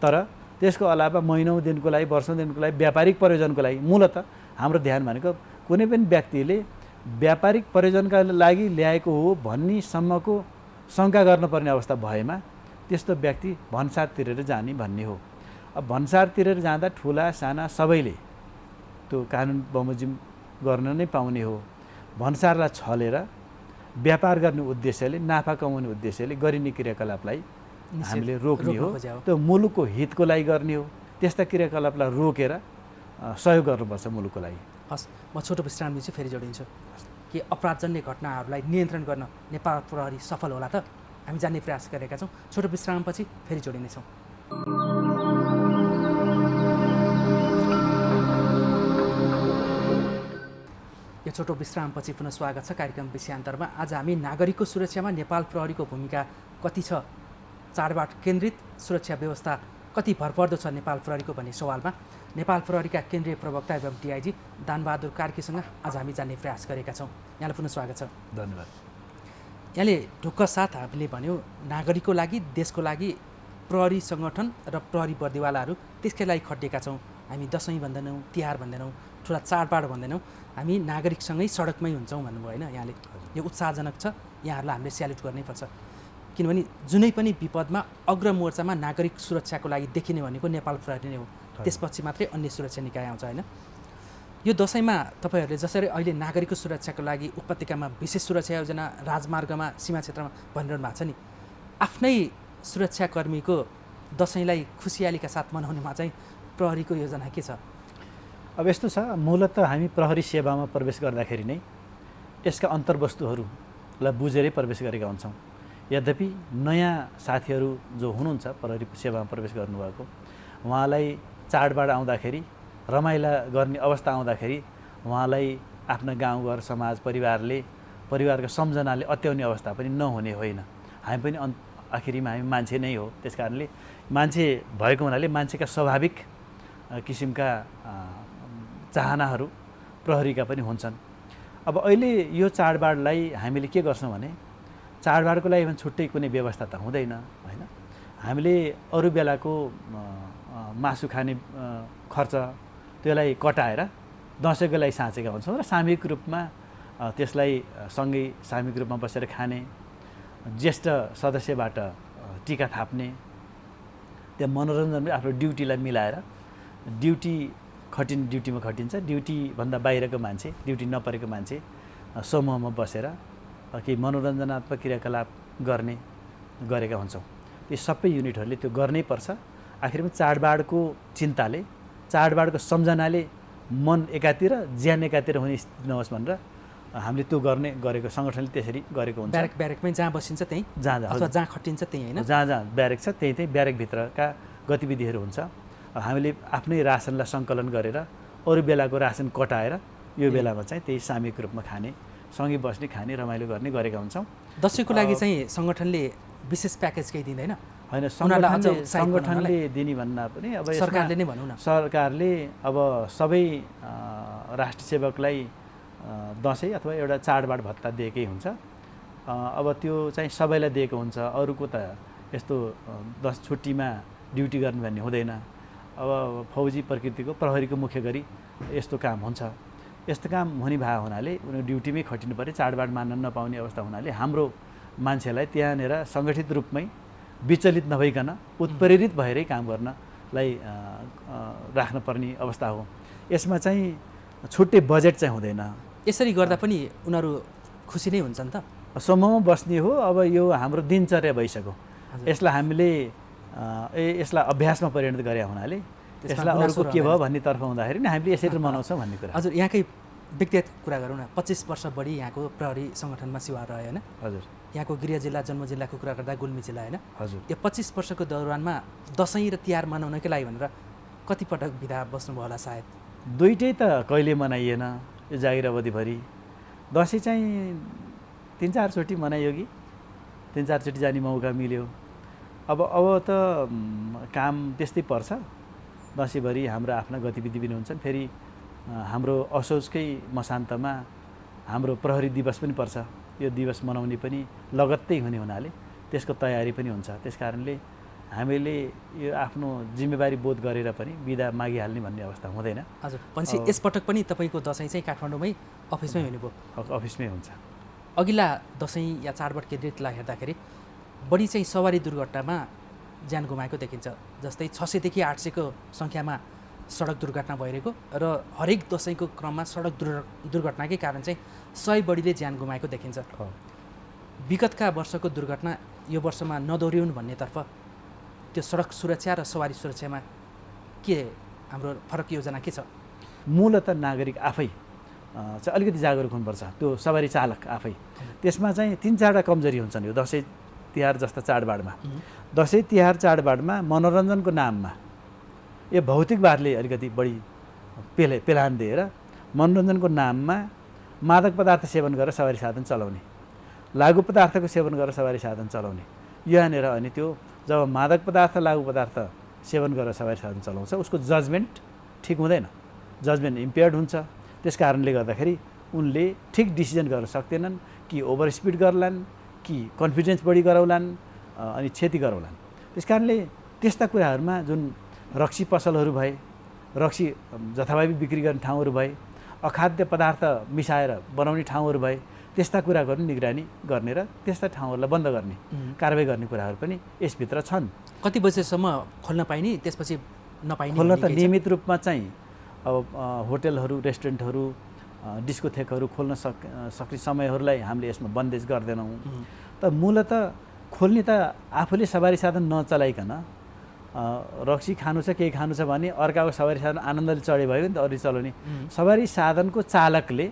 तर त्यसको अलावा महिनौँ दिनको लागि, वर्षौँ दिनको लागि, व्यापारिक प्रयोजनको लागि, मूलत हाम्रो ध्यान भनेको कुनै पनि व्यक्तिले व्यापारिक प्रयोजनका लागि ल्याएको हो भन्नेसम्मको शङ्का गर्नुपर्ने अवस्था भएमा त्यस्तो व्यक्ति भन्सार तिरेर जाने भन्ने हो। अब भन्सार तिरेर जाँदा ठुला साना सबैले त्यो कानुन बमोजिम गर्न नै पाउने हो। भन्सारलाई छलेर व्यापार गर्ने उद्देश्यले, नाफा कमाउने उद्देश्यले गरिने क्रियाकलापलाई हामीले रोक्ने हो, त्यो मुलुकको हितको लागि गर्ने हो। त्यस्ता क्रियाकलापलाई रोकेर सहयोग गर्नुपर्छ मुलुकको लागि। हस्, म छोटो विश्राम दिन्छु, फेरि जोडिन्छु। कि अपराधजन्य घटनाहरूलाई नियन्त्रण गर्न नेपाल प्रहरी सफल होला त? हामी जान्ने प्रयास गरेका छौँ। छोटो विश्रामपछि फेरि जोडिनेछौँ। यो छोटो विश्रामपछि पुनः स्वागत छ कार्यक्रम विषयान्तरमा। आज हामी नागरिकको सुरक्षामा नेपाल प्रहरीको भूमिका कति छ, चाडबाड केन्द्रित सुरक्षा व्यवस्था कति भरपर्दो छ नेपाल प्रहरीको भन्ने सवालमा नेपाल प्रहरीका केन्द्रीय प्रवक्ता एवं डिआइजी दानबहादुर कार्कीसँग आज हामी जान्ने प्रयास गरेका छौँ। यहाँलाई पुनः स्वागत छ। धन्यवाद। यहाँले ढुक्क साथ हामीले भन्यो नागरिकको लागि, देशको लागि प्रहरी सङ्गठन र प्रहरी बर्दिवालाहरू त्यसकै लागि खटिएका छौँ। हामी दसैँ भन्दैनौँ, तिहार भन्दैनौँ, ठुला चाडबाड भन्दैनौँ, हामी नागरिकसँगै सडकमै हुन्छौँ भन्नुभयो होइन यहाँले। यो उत्साहजनक छ, यहाँहरूलाई हामीले स्याल्युट गर्नैपर्छ। किनभने जुनै पनि विपदमा अग्रमोर्चामा नागरिक सुरक्षाको लागि देखिने भनेको नेपाल प्रहरी नै हो, त्यसपछि मात्रै अन्य सुरक्षा निकाय आउँछ होइन। यो दसैँमा तपाईँहरूले जसरी अहिले नागरिकको सुरक्षाको लागि उपत्यकामा विशेष सुरक्षा योजना, राजमार्गमा, सीमा क्षेत्रमा भनिरहनु भएको छ नि, आफ्नै सुरक्षाकर्मीको दसैँलाई खुसियालीका साथ मनाउनेमा चाहिँ प्रहरीको योजना के छ? अब यस्तो छ, मूलत हामी प्रहरी सेवामा प्रवेश गर्दाखेरि नै यसका अन्तर्वस्तुहरूलाई बुझेरै प्रवेश गरेका हुन्छौँ। यद्यपि नयाँ साथीहरू जो हुनुहुन्छ प्रहरी सेवामा प्रवेश गर्नुभएको, उहाँलाई चाडबाड आउँदाखेरि रमाइला गर्ने अवस्था आउँदाखेरि उहाँलाई आफ्ना गाउँघर समाज परिवारको सम्झनाले अत्याउने अवस्था पनि नहुने होइन। हामी पनि आखिरीमा हामी मान्छे नै हो। त्यस कारणले मान्छे भएको हुनाले मान्छेका स्वाभाविक किसिमका चाहनाहरू प्रहरीका पनि हुन्छन्। अब अहिले यो चाडबाडलाई हामीले के गर्छौँ भने चाडबाडको लागि पनि छुट्टै कुनै व्यवस्था त हुँदैन होइन। हामीले अरू बेलाको मासु खाने खर्च त्यसलाई कटाएर दसैँको लागि साँचेका हुन्छौँ र सामूहिक रूपमा त्यसलाई सँगै सामूहिक रूपमा बसेर खाने, ज्येष्ठ सदस्यबाट टिका थाप्ने, त्यहाँ मनोरञ्जन आफ्नो ड्युटीलाई मिलाएर ड्युटीमा खटिन्छ, ड्युटीभन्दा बाहिरको मान्छे, ड्युटी नपरेको मान्छे समूहमा बसेर केही मनोरञ्जनात्मक क्रियाकलाप गरेका हुन्छौँ। त्यो सबै युनिटहरूले त्यो गर्नै पर्छ। आखिरमा चाडबाडको चिन्ताले, चाडबाडको सम्झनाले मन एकातिर ज्यान एकातिर हुने स्थिति नहोस् भनेर हामीले त्यो गरेको सङ्गठनले त्यसरी गरेको हुन्छ। ब्यारेकमै जहाँ बसिन्छ त्यहीँ, जहाँ खटिन्छ त्यहीँ होइन, जहाँ ब्यारेक छ त्यहीँ ब्यारेकभित्रका गतिविधिहरू हुन्छ। हामीले आफ्नै रासनलाई सङ्कलन गरेर अरू बेलाको रासन कटाएर यो बेलामा चाहिँ त्यही सामूहिक रूपमा खाने, सँगै बस्ने, खाने, रमाइलो गर्ने गरेका हुन्छौँ। दसैँको लागि चाहिँ सङ्गठनले विशेष प्याकेज केही दिँदैन? होइन, सङ्गठनले दिने भन्दा पनि अब सरकारले नै भनौँ न, सरकारले अब सबै राष्ट्रिय सेवकलाई दसैँ अथवा एउटा चाडबाड भत्ता दिएकै हुन्छ। अब त्यो चाहिँ सबैलाई दिएको हुन्छ। अरूको त यस्तो छुट्टीमा ड्युटी गर्ने भन्ने हुँदैन। अब फौजी प्रकृतिको प्रहरीको मुख्य गरी यस्तो काम हुन्छ। यस्तो काम हुने भए हुनाले उनीहरू ड्युटीमै खटिनु पऱ्यो, चाडबाड मान्न नपाउने अवस्था हुनाले हाम्रो मान्छेलाई त्यहाँनिर सङ्गठित रूपमै विचलित नभइकन उत्प्रेरित भएरै काम गर्नलाई राख्नुपर्ने अवस्था हो। यसमा चाहिँ छुट्टै बजेट चाहिँ हुँदैन। यसरी गर्दा पनि उनीहरू खुसी नै हुन्छन् त? समूहमा बस्ने हो। अब यो हाम्रो दिनचर्या भइसक्यो। यसलाई हामीले यसलाई अभ्यासमा परिणत गरे हुनाले यसलाई अरूको के भयो भन्नेतर्फ हुँदाखेरि नि हामीले यसरी मनाउँछौँ भन्ने कुरा। हजुर, यहाँकै व्यक्तिगत कुरा गरौँ न। 25 वर्ष बढी यहाँको प्रहरी सङ्गठनमा सेवा रह्यो होइन? हजुर। यहाँको गृह जिल्ला, जन्म जिल्लाको कुरा गर्दा गुल्मी जिल्ला होइन? हजुर। यो 25 वर्षको दौरानमा दसैँ र तिहार मनाउनकै लागि भनेर कतिपटक बिदा बस्नुभयो होला? सायद दुइटै त कहिले मनाइएन यो जागिर अवधिभरि। दसैँ चाहिँ 3-4 चोटि मनाइयो कि 3-4 चोटि जाने मौका मिल्यो। अब त काम त्यस्तै पर्छ। दसैँभरि हाम्रो आफ्ना गतिविधि पनि हुन्छन्। फेरि हाम्रो असोजकै मसान्तमा हाम्रो प्रहरी दिवस पनि पर्छ। यो दिवस मनाउने पनि लगत्तै हुने हुनाले त्यसको तयारी पनि हुन्छ। त्यस कारणले हामीले यो आफ्नो जिम्मेवारी बोध गरेर पनि बिदा मागिहाल्ने भन्ने अवस्था हुँदैन। हजुर, भनेपछि यसपटक पनि तपाईँको दसैँ चाहिँ काठमाडौँमै अफिसमै हुनुभयो? अफिसमै हुन्छ। अघिल्ला दसैँ या चाडबाड केन्द्रितलाई हेर्दाखेरि बढी चाहिँ सवारी दुर्घटनामा ज्यान गुमाएको देखिन्छ। जस्तै 600 देखि 800 को सङ्ख्यामा सडक दुर्घटना भइरहेको र हरेक दसैँको क्रममा सडक दुर्घटनाकै कारण चाहिँ 100 बढीले ज्यान गुमाएको देखिन्छ। विगतका वर्षको दुर्घटना यो वर्षमा नदोहोरिउन् भन्नेतर्फ त्यो सडक सुरक्षा र सवारी सुरक्षामा के हाम्रो फरक योजना के छ? मूलतः नागरिक आफै चाहिँ अलिकति जागरुक हुनुपर्छ। त्यो सवारी चालक आफै। त्यसमा चाहिँ 3-4वटा कमजोरी हुन्छन् यो दसैँ तिहार जस्ता चाडबाडमा। दसैँ तिहार चाडबाडमा मनोरञ्जनको नाममा यो भौतिकवादले अलिकति बढी पेलान दिएर मनोरञ्जनको नाममा मादक पदार्थ सेवन गरेर सवारी साधन चलाउने, लागु पदार्थको सेवन गरेर सवारी साधन चलाउने, यहाँनिर अनि त्यो जब मादक पदार्थ लागु पदार्थ सेवन गरेर सवारी साधन चलाउँछ उसको जजमेन्ट ठिक हुँदैन, जजमेन्ट इम्पेयर्ड हुन्छ। त्यस कारणले गर्दाखेरि उनले ठिक डिसिजन गर्न सक्दैनन्। कि ओभर स्पिड गर्लान्, कि कन्फिडेन्स बढी गराउलान्, अनि क्षति गराउलान्। त्यस कारणले त्यस्ता कुराहरूमा जुन रक्सी पसलहरू भए, रक्सी जथाभावी बिक्री गर्ने ठाउँहरू भए, अखाद्य पदार्थ मिसाएर बनाउने ठाउँहरू भए, त्यस्ता कुराको पनि निगरानी गर्ने र त्यस्ता ठाउँहरूलाई बन्द गर्ने कारबाही गर्ने कुराहरू पनि यसभित्र छन्। कति बजेसम्म खोल्न पाइने, त्यसपछि नपाइने? खोल्न त नियमित रूपमा चाहिँ अब होटलहरू, रेस्टुरेन्टहरू, डिस्कोथेकहरू खोल्न सक्ने समयहरूलाई हामीले यसमा बन्देज गर्दैनौँ। त मूलतः खोल्ने त आफूले सवारी साधन नचलाइकन रक्सी खानु छ, केही खानु छ भने अर्काको सवारी साधन आनन्दले चढे भयो नि त, अरू चलाउने सवारी साधनको चालकले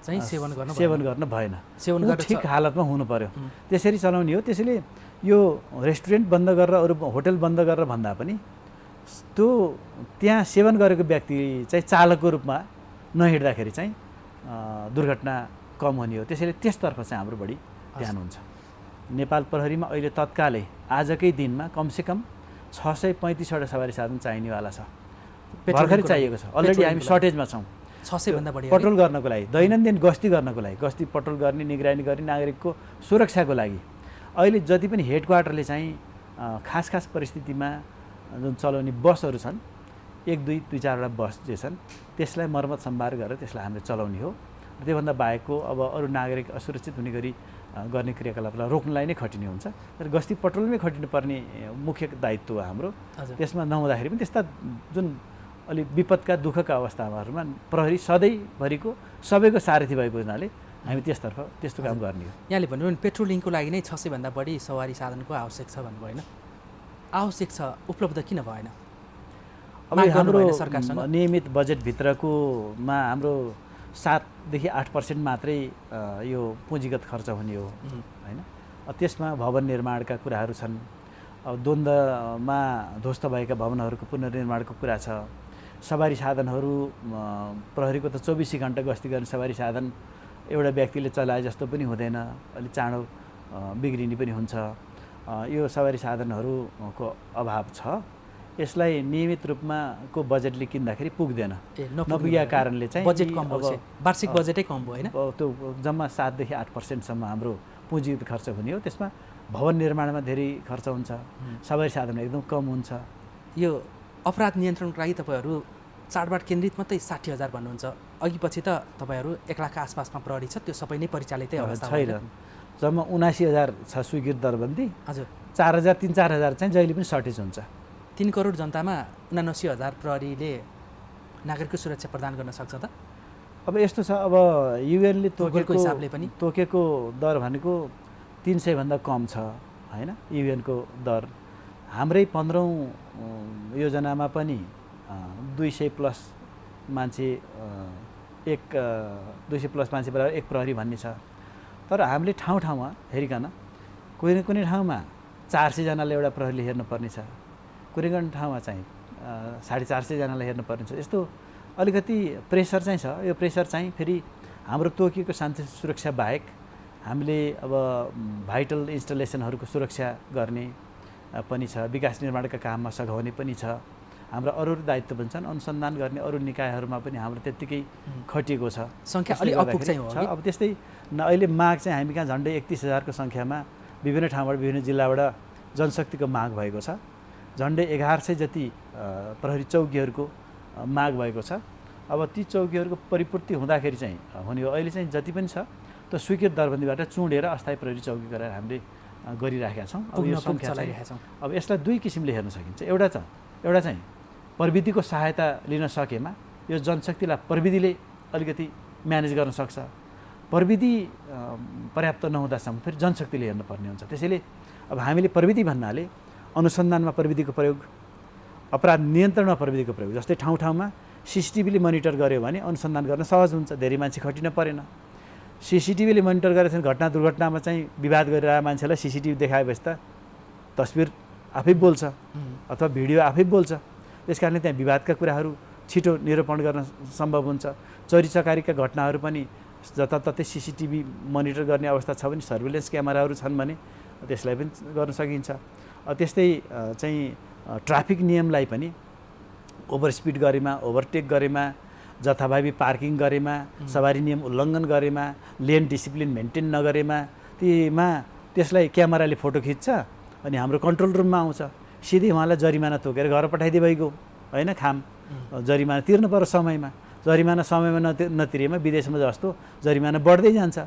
चाहिँ सेवन गर्न भएन। ठिक हालतमा हुनु पर्यो, त्यसरी चलाउने हो। त्यसैले यो रेस्टुरेन्ट बन्द गरेर, अरू होटल बन्द गरेर भन्दा पनि त्यो त्यहाँ सेवन गरेको व्यक्ति चाहिँ चालकको रूपमा नहिँड्दाखेरि चाहिँ दुर्घटना कम हुने हो। त्यसैले त्यसतर्फ चाहिँ हाम्रो बढी ध्यान हुन्छ। नेपाल प्रहरीमा अहिले तत्कालै आजकै दिनमा कमसेकम 635वटा सवारी साधन चाहिनेवाला छ, भर्खरै चाहिएको छ। अलरेडी हामी सर्टेजमा छौँ 600 भन्दा बढी पट्रोल गर्नको लागि, दैनन्दिन गस्ती गर्नको लागि, गस्ती पट्रोल गर्ने, निगरानी गर्ने, नागरिकको सुरक्षाको लागि। अहिले जति पनि हेड क्वार्टरले चाहिँ खास परिस्थितिमा जुन चलाउने बसहरू छन्, 1, 2, 4वटा बस जे छन् त्यसलाई मर्मत सम्भार गरेर त्यसलाई हामीले चलाउने हो। त्योभन्दा बाहेकको अब अरू नागरिक असुरक्षित हुने गरी गर्ने क्रियाकलापलाई रोक्नलाई नै खटिने हुन्छ। तर गस्ती पट्रोलमै खटिनुपर्ने मुख्य दायित्व हो हाम्रो। त्यसमा नहुँदाखेरि पनि त्यस्ता जुन अलि विपदका दुःखका अवस्थाहरूमा प्रहरी सधैँभरिको सबैको सारथी भएको हुनाले हामी त्यस्तो काम गर्ने हो। यहाँले भन्नुभयो भने पेट्रोलिङको लागि नै 600 भन्दा बढी सवारी साधनको आवश्यक छ भन्नुभयो होइन? आवश्यक छ, उपलब्ध किन भएन? अब हाम्रो नियमित बजेटभित्रकोमा हाम्रो 7देखि 8% मात्रै यो पुँजीगत खर्च हुने हो होइन। त्यसमा भवन निर्माणका कुराहरू छन्। अब द्वन्द्वमा ध्वस्त भएका भवनहरूको पुनर्निर्माणको कुरा छ। सवारी साधनहरू प्रहरीको त 24 घण्टा गस्ती गर्ने सवारी साधन एउटा व्यक्तिले चलाए जस्तो पनि हुँदैन, अलिक चाँडो बिग्रिने पनि हुन्छ। यो सवारी साधनहरूको अभाव छ। यसलाई नियमित रूपमा को बजेटले किन्दाखेरि पुग्दैन। नपुगेका कारणले चाहिँ बजेट कम भयो, वार्षिक बजेटै कम भयो होइन। त्यो जम्मा 7देखि 8% हाम्रो पुँजीगत खर्च हुने हो। त्यसमा भवन निर्माणमा धेरै खर्च हुन्छ, सवारी साधन एकदम कम हुन्छ। यो अपराध नियन्त्रणको लागि तपाईँहरू चाडबाड केन्द्रित मात्रै 60,000 भन्नुहुन्छ, अघि पछि त तपाईँहरू 1 लाख आसपासमा प्रहरी छ, त्यो सबै नै परिचालितै अवस्था छैन। जम्मा 79,000 छ स्वीकृत दरबन्दी। हजुर, 4,000 3-4,000 चाहिँ जहिले पनि सर्टेज हुन्छ। 3 करोड जनतामा 79,000 प्रहरीले नागरिकको सुरक्षा प्रदान गर्न सक्छ त? अब यस्तो छ, अब युएनले हिसाबले पनि तोकेको दर भनेको 300 भन्दा कम छ होइन युएनको दर। हाम्रै 15औँ योजनामा पनि 200+ मान्छे 200+ मान्छे बराबर 1 प्रहरी भन्ने छ। तर हामीले ठाउँमा हेरिकन कुनै ठाउँमा 400 जनाले एउटा प्रहरीले हेर्नुपर्ने छ, कुनै ठाउँमा चाहिँ 450 जनालाई हेर्नुपर्ने छ। यस्तो अलिकति प्रेसर चाहिँ छ। यो प्रेसर चाहिँ फेरि हाम्रो तोकिएको शान्ति सुरक्षा बाहेक हामीले अब भाइटल इन्स्टलेसनहरूको सुरक्षा गर्ने पनि छ, विकास निर्माणका काममा सघाउने पनि छ। हाम्रो अरू दायित्व पनि छन्, अनुसन्धान गर्ने अरू निकायहरूमा पनि हाम्रो त्यत्तिकै खटिएको छ। सङ्ख्या अलि अपुग चाहिँ हो। अब त्यस्तै अहिले माग चाहिँ हामी कहाँ झन्डै 31,000को सङ्ख्यामा विभिन्न ठाउँबाट विभिन्न जिल्लाबाट जनशक्तिको माग भएको छ। झन्डै 1100 जति प्रहरी चौकीहरूको माग भएको छ। अब ती चौकीहरूको परिपूर्ति हुँदाखेरि चाहिँ हुने हो। अहिले चाहिँ जति पनि छ त्यो स्वीकृत दरबन्दीबाट चुँडेर अस्थायी प्रहरी चौकी गरेर हामीले गरिराखेका छौँ। अब यो सङ्ख्या चाहिँ अब यसलाई 2 किसिमले हेर्न सकिन्छ। एउटा चाहिँ प्रविधिको सहायता लिन सकेमा यो जनशक्तिलाई प्रविधिले अलिकति म्यानेज गर्न सक्छ। प्रविधि पर्याप्त नहुँदासम्म फेरि जनशक्तिले हेर्नुपर्ने हुन्छ। त्यसैले अब हामीले प्रविधि भन्नाले अनुसन्धानमा प्रविधिको प्रयोग, अपराध नियन्त्रणमा प्रविधिको प्रयोग। जस्तै ठाउँमा CCTVले मोनिटर गर्यो भने अनुसन्धान गर्न सहज हुन्छ, धेरै मान्छे खटिन परेन। CCTVले मोनिटर गरेपछि घटना दुर्घटनामा चाहिँ विवाद गरिरहेको मान्छेलाई CCTV देखाएपछि त तस्बिर आफै बोल्छ अथवा भिडियो आफै बोल्छ। त्यसकारणले त्यहाँ विवादका कुराहरू छिटो निरूपण गर्न सम्भव हुन्छ। चोरी चकारीका घटनाहरू पनि जताततै CCTV मोनिटर गर्ने अवस्था छ भने, सर्भिलेन्स क्यामेराहरू छन् भने त्यसलाई पनि गर्न सकिन्छ। त्यस्तै चाहिँ ट्राफिक नियमलाई पनि ओभर स्पिड गरेमा, ओभरटेक गरेमा, जथाभावी पार्किङ गरेमा, सवारी नियम उल्लङ्घन गरेमा, लेन डिसिप्लिन मेन्टेन नगरेमा त्यसलाई क्यामेराले फोटो खिच्छ अनि हाम्रो कन्ट्रोल रुममा आउँछ। सिधै उहाँलाई जरिमाना तोकेर घर पठाइदिए भइगयो होइन। खाम जरिमाना तिर्नु पर्यो समयमा। जरिमाना समयमा नतिरेमा विदेशमा जस्तो जरिमाना बढ्दै जान्छ।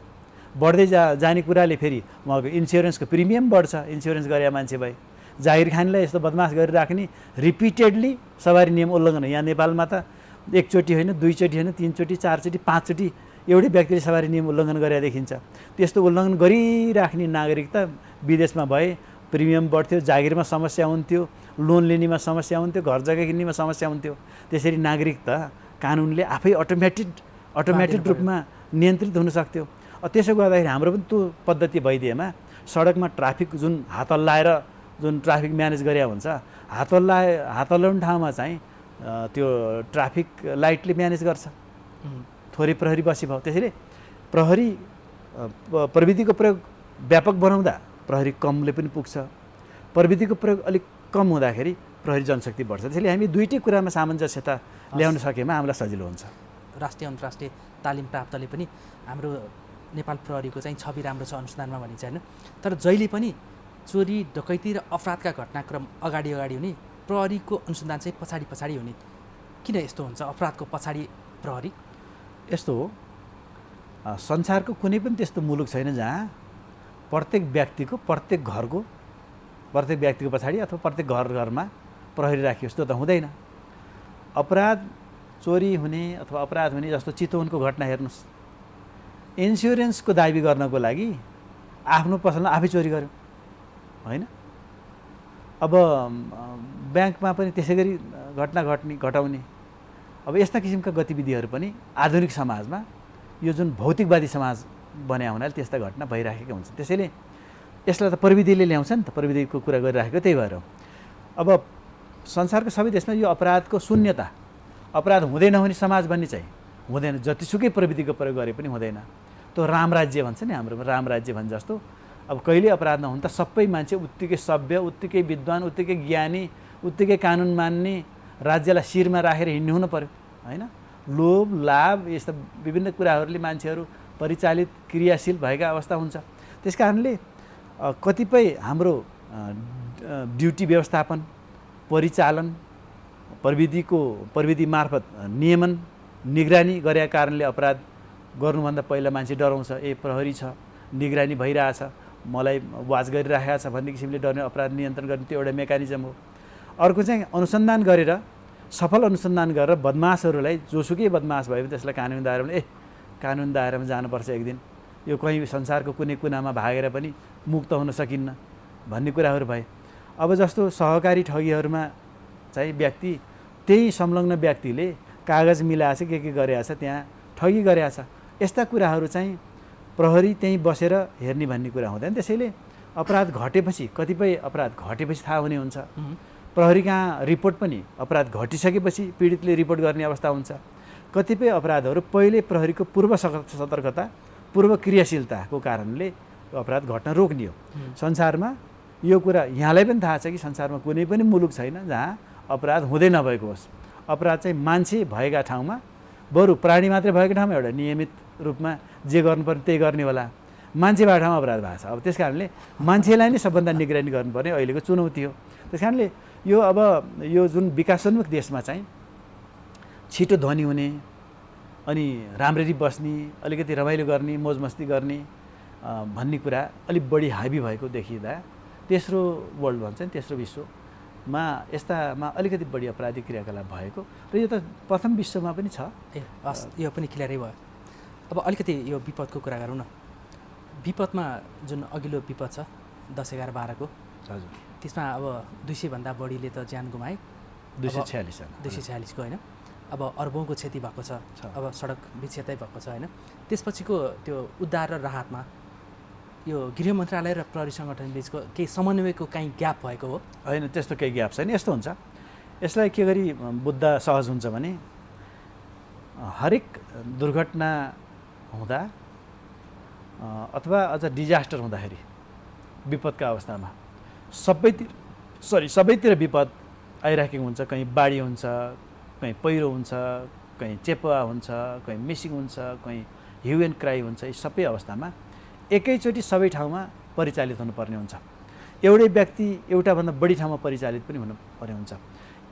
बढ्दै जाने कुराले फेरि उहाँको इन्स्योरेन्सको प्रिमियम बढ्छ। इन्स्योरेन्स गरे मान्छे भए जागिर खानेलाई यस्तो बदमास गरिराख्ने रिपिटेडली सवारी नियम उल्लङ्घन। यहाँ नेपालमा त 1 चोटि होइन, 2 चोटि होइन, 3 चोटि, 4 चोटि, 5 चोटि एउटै व्यक्तिले सवारी नियम उल्लङ्घन गरेर देखिन्छ। त्यस्तो उल्लङ्घन गरिराख्ने नागरिक त विदेशमा भए प्रिमियम बढ्थ्यो, जागिरमा समस्या हुन्थ्यो, लोन लिनेमा समस्या हुन्थ्यो, घर जग्गा किन्नेमा समस्या हुन्थ्यो। त्यसरी नागरिक त कानुनले आफै अटोमेटेड रूपमा नियन्त्रित हुन सक्थ्यो। त्यसो गर्दाखेरि हाम्रो पनि त्यो पद्धति भइदिएमा सडकमा ट्राफिक जुन हात हल्लाएर जुन ट्राफिक म्यानेज गरे हुन्छ हात हल्लाउने ठाउँमा चाहिँ त्यो ट्राफिक लाइटले म्यानेज गर्छ, थोरै प्रहरी बसी भयो। त्यसैले प्रहरी प्रविधिको प्रयोग व्यापक बनाउँदा प्रहरी कमले पनि पुग्छ, प्रविधिको प्रयोग अलिक कम हुँदाखेरि प्रहरी जनशक्ति बढ्छ। त्यसैले हामी दुईटै कुरामा सामञ्जस्यता ल्याउन सकेमा हामीलाई सजिलो हुन्छ। राष्ट्रिय अन्तर्राष्ट्रिय तालिम प्राप्तले पनि हाम्रो नेपाल प्रहरीको चाहिँ छवि राम्रो छ अनुसन्धानमा भनिन्छ होइन। तर जहिले पनि चोरी डकैती र अपराधका घटनाक्रम अगाडि हुने, प्रहरीको अनुसन्धान चाहिँ पछाडि हुने, किन यस्तो हुन्छ? अपराधको पछाडि प्रहरी यस्तो हो, संसारको कुनै पनि त्यस्तो मुलुक छैन जहाँ प्रत्येक व्यक्तिको पछाडि अथवा प्रत्येक घरमा प्रहरी राखियोस्। त्यो त हुँदैन। अपराध चोरी हुने अथवा अपराध हुने जस्तो चितवनको घटना हेर्नुहोस्, इन्स्योरेन्सको दाबी गर्नको लागि आफ्नो पसलमा आफै चोरी गर्यो होइन। अब ब्याङ्कमा पनि त्यसै गरी घटना घटाउने। अब यस्ता किसिमका गतिविधिहरू पनि आधुनिक समाजमा यो जुन भौतिकवादी समाज बन्या हुनाले त्यस्ता घटना भइराखेका हुन्छन्। त्यसैले यसलाई त प्रविधिले ल्याउँछ नि त, प्रविधिको कुरा गरिराखेको त्यही भएर। अब संसारको सबै देशमा यो अपराधको शून्यता, अपराध हुँदै नहुने समाज भन्ने चाहिँ हुँदैन। जतिसुकै प्रविधिको प्रयोग गरे पनि हुँदैन। त्यो रामराज्य भन्छ नि हाम्रोमा, रामराज्य भन्छ जस्तो अब कहिले अपराध नहुन् त सबै मान्छे उत्तिकै सभ्य, उत्तिकै विद्वान, उत्तिकै ज्ञानी, उत्तिकै कानुन मान्ने, राज्यलाई शिरमा राखेर हिँड्नु हुनु पर्यो होइन। लोभ लाभ यस्ता विभिन्न कुराहरूले मान्छेहरू परिचालित क्रियाशील भएका अवस्था हुन्छ। त्यस कारणले कतिपय हाम्रो ड्युटी व्यवस्थापन, परिचालन, प्रविधि मार्फत नियमन निगरानी गरेका कारणले अपराध गर्नुभन्दा पहिला मान्छे डराउँछ। प्रहरी छ, निगरानी भइरहेछ, मलाई वाच गरिराखेको छ भन्ने किसिमले डर्ने, अपराध नियन्त्रण गर्ने त्यो एउटा मेकानिजम हो। अर्को चाहिँ अनुसन्धान गरेर, सफल अनुसन्धान गरेर बदमासहरूलाई, जोसुकै बदमास भयो भने त्यसलाई कानुन दायरामा जानुपर्छ एक दिन, यो कहीँ संसारको कुनै कुनामा भागेर पनि मुक्त हुन सकिन्न भन्ने कुराहरू भए। अब जस्तो सहकारी ठगीहरूमा चाहिँ व्यक्ति, त्यही संलग्न व्यक्तिले कागज मिलाएछ, के गरेछ, त्यहाँ ठगी गरेछ, यस्ता कुराहरू चाहिँ प्रहरी त्यहीँ बसेर हेर्ने भन्ने कुरा हुँदैन। त्यसैले अपराध घटेपछि, कतिपय अपराध घटेपछि थाहा हुने हुन्छ। प्रहरी कहाँ रिपोर्ट पनि अपराध घटिसकेपछि पीडितले रिपोर्ट गर्ने अवस्था हुन्छ। कतिपय अपराधहरू पहिले प्रहरीको पूर्व सतर्कता, पूर्व क्रियाशीलताको कारणले अपराध घट्न रोक्ने हो। संसारमा यो कुरा यहाँलाई पनि थाहा छ कि संसारमा कुनै पनि मुलुक छैन जहाँ अपराध हुँदै नभएको होस्। अपराध चाहिँ मान्छे भएका ठाउँमा, बरु प्राणी मात्रै भएको ठाउँमा एउटा नियमित रूपमा जे गर्नुपर्ने त्यही गर्ने होला, मान्छे भएको ठाउँमा अपराध भएको छ। अब त्यस कारणले मान्छेलाई नै सबभन्दा निगरानी गर्नुपर्ने अहिलेको चुनौती हो। त्यस कारणले यो जुन विकासोन्मुख देशमा चाहिँ छिटो धनी हुने, अनि राम्ररी बस्ने, अलिकति रमाइलो गर्ने, मोजमस्ती गर्ने भन्ने कुरा अलिक बढी हाबी भएको देखिँदा तेस्रो वर्ल्ड भन्छ नि, तेस्रो विश्वमा यस्तामा अलिकति बढी अपराधिक क्रियाकलाप भएको र यो त प्रथम विश्वमा पनि छ। यो पनि क्लियरै भयो। अब अलिकति यो विपदको कुरा गरौँ न। विपदमा जुन अघिल्लो विपद छ 10, 11, 12को, हजुर, त्यसमा अब 200 भन्दा बढीले त ज्यान गुमाए, 246 को होइन। अब अर्बौँको क्षति भएको छ, अब सडक विच्छेदै भएको छ होइन। त्यसपछिको त्यो उद्धार र राहतमा यो गृह मन्त्रालय र प्रहरी सङ्गठन बिचको केही समन्वयको काहीँ ग्याप भएको हो? होइन, त्यस्तो केही ग्याप छैन। यस्तो हुन्छ, यसलाई के गरी बुझ्दा सहज हुन्छ भने हरेक दुर्घटना हुँदा अथवा अझ डिजास्टर हुँदाखेरि, विपदका अवस्थामा सबैतिर विपद आइराखेको हुन्छ। कहीँ बाढी हुन्छ, कहीँ पहिरो हुन्छ, कहीँ चेपुवा हुन्छ, कहीँ मिसिङ हुन्छ, कहीँ ह्यू एन्ड क्राई हुन्छ। यी सबै अवस्थामा एकैचोटि सबै ठाउँमा परिचालित हुनुपर्ने हुन्छ। एउटै व्यक्ति एउटाभन्दा बढी ठाउँमा परिचालित पनि हुनुपर्ने हुन्छ।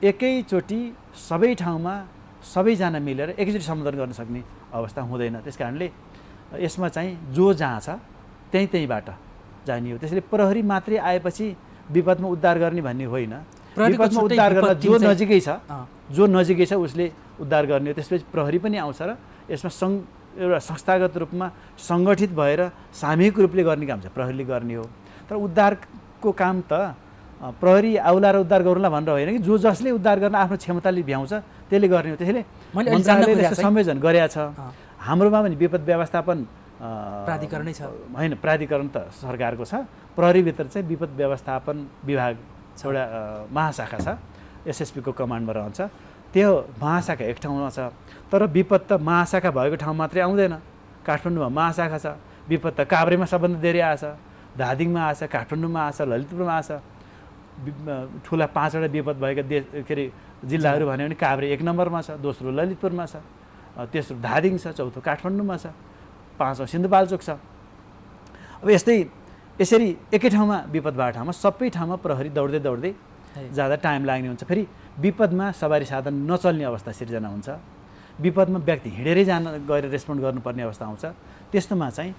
एकैचोटि सबै ठाउँमा सबैजना मिलेर एकैचोटि सम्बोधन गर्न सक्ने अवस्था हुँदैन। त्यस कारणले यसमा चाहिँ जो जहाँ छ त्यहीँबाट जाने हो। त्यसैले प्रहरी मात्रै आएपछि विपदमा उद्धार गर्ने भन्ने होइन। विपदमा उद्धार गर्न जो नजिकै छ उसले उद्धार गर्ने हो। त्यसपछि प्रहरी पनि आउँछ र यसमा एउटा संस्थागत रूपमा सङ्गठित भएर सामूहिक रूपले गर्ने काम चाहिँ प्रहरीले गर्ने हो। तर उद्धारको काम त प्रहरी आउला र उद्धार गरौँला भनेर होइन कि जो जसले उद्धार गर्न आफ्नो क्षमताले भ्याउँछ त्यसले गर्ने हो। त्यसैले मन्त्रालयले संयोजन गरेका छ। हाम्रोमा पनि विपद व्यवस्थापन प्राधिकरणै छ होइन, प्राधिकरण त सरकारको छ। प्रहरीभित्र चाहिँ विपद व्यवस्थापन विभाग एउटा महाशाखा छ, एसएसपीको कमान्डमा रहन्छ। त्यो महाशाखा एक ठाउँमा छ, तर विपद त महाशाखा भएको ठाउँ मात्रै आउँदैन। काठमाडौँमा महाशाखा छ, विपद त काभ्रेमा सबभन्दा धेरै आएछ, धादिङमा आएछ, काठमाडौँमा आएछ, ललितपुरमा आएछ। ठुला 5वटा विपद भएका के अरे जिल्लाहरू भन्यो भने काभ्रे 1 नम्बरमा छ, दोस्रो ललितपुरमा छ, तेस्रो धादिङ छ, चौथो काठमाडौँमा छ, 5औँ सिन्धुपाल्चोक छ। अब यसरी एकै ठाउँमा विपद भएको ठाउँमा सबै ठाउँमा प्रहरी दौड्दै जाँदा टाइम लाग्ने हुन्छ। फेरि विपदमा सवारी साधन नचल्ने अवस्था सिर्जना हुन्छ, विपदमा व्यक्ति हिँडेरै गएर रेस्पोन्ड गर्नुपर्ने अवस्था आउँछ। त्यस्तोमा चाहिँ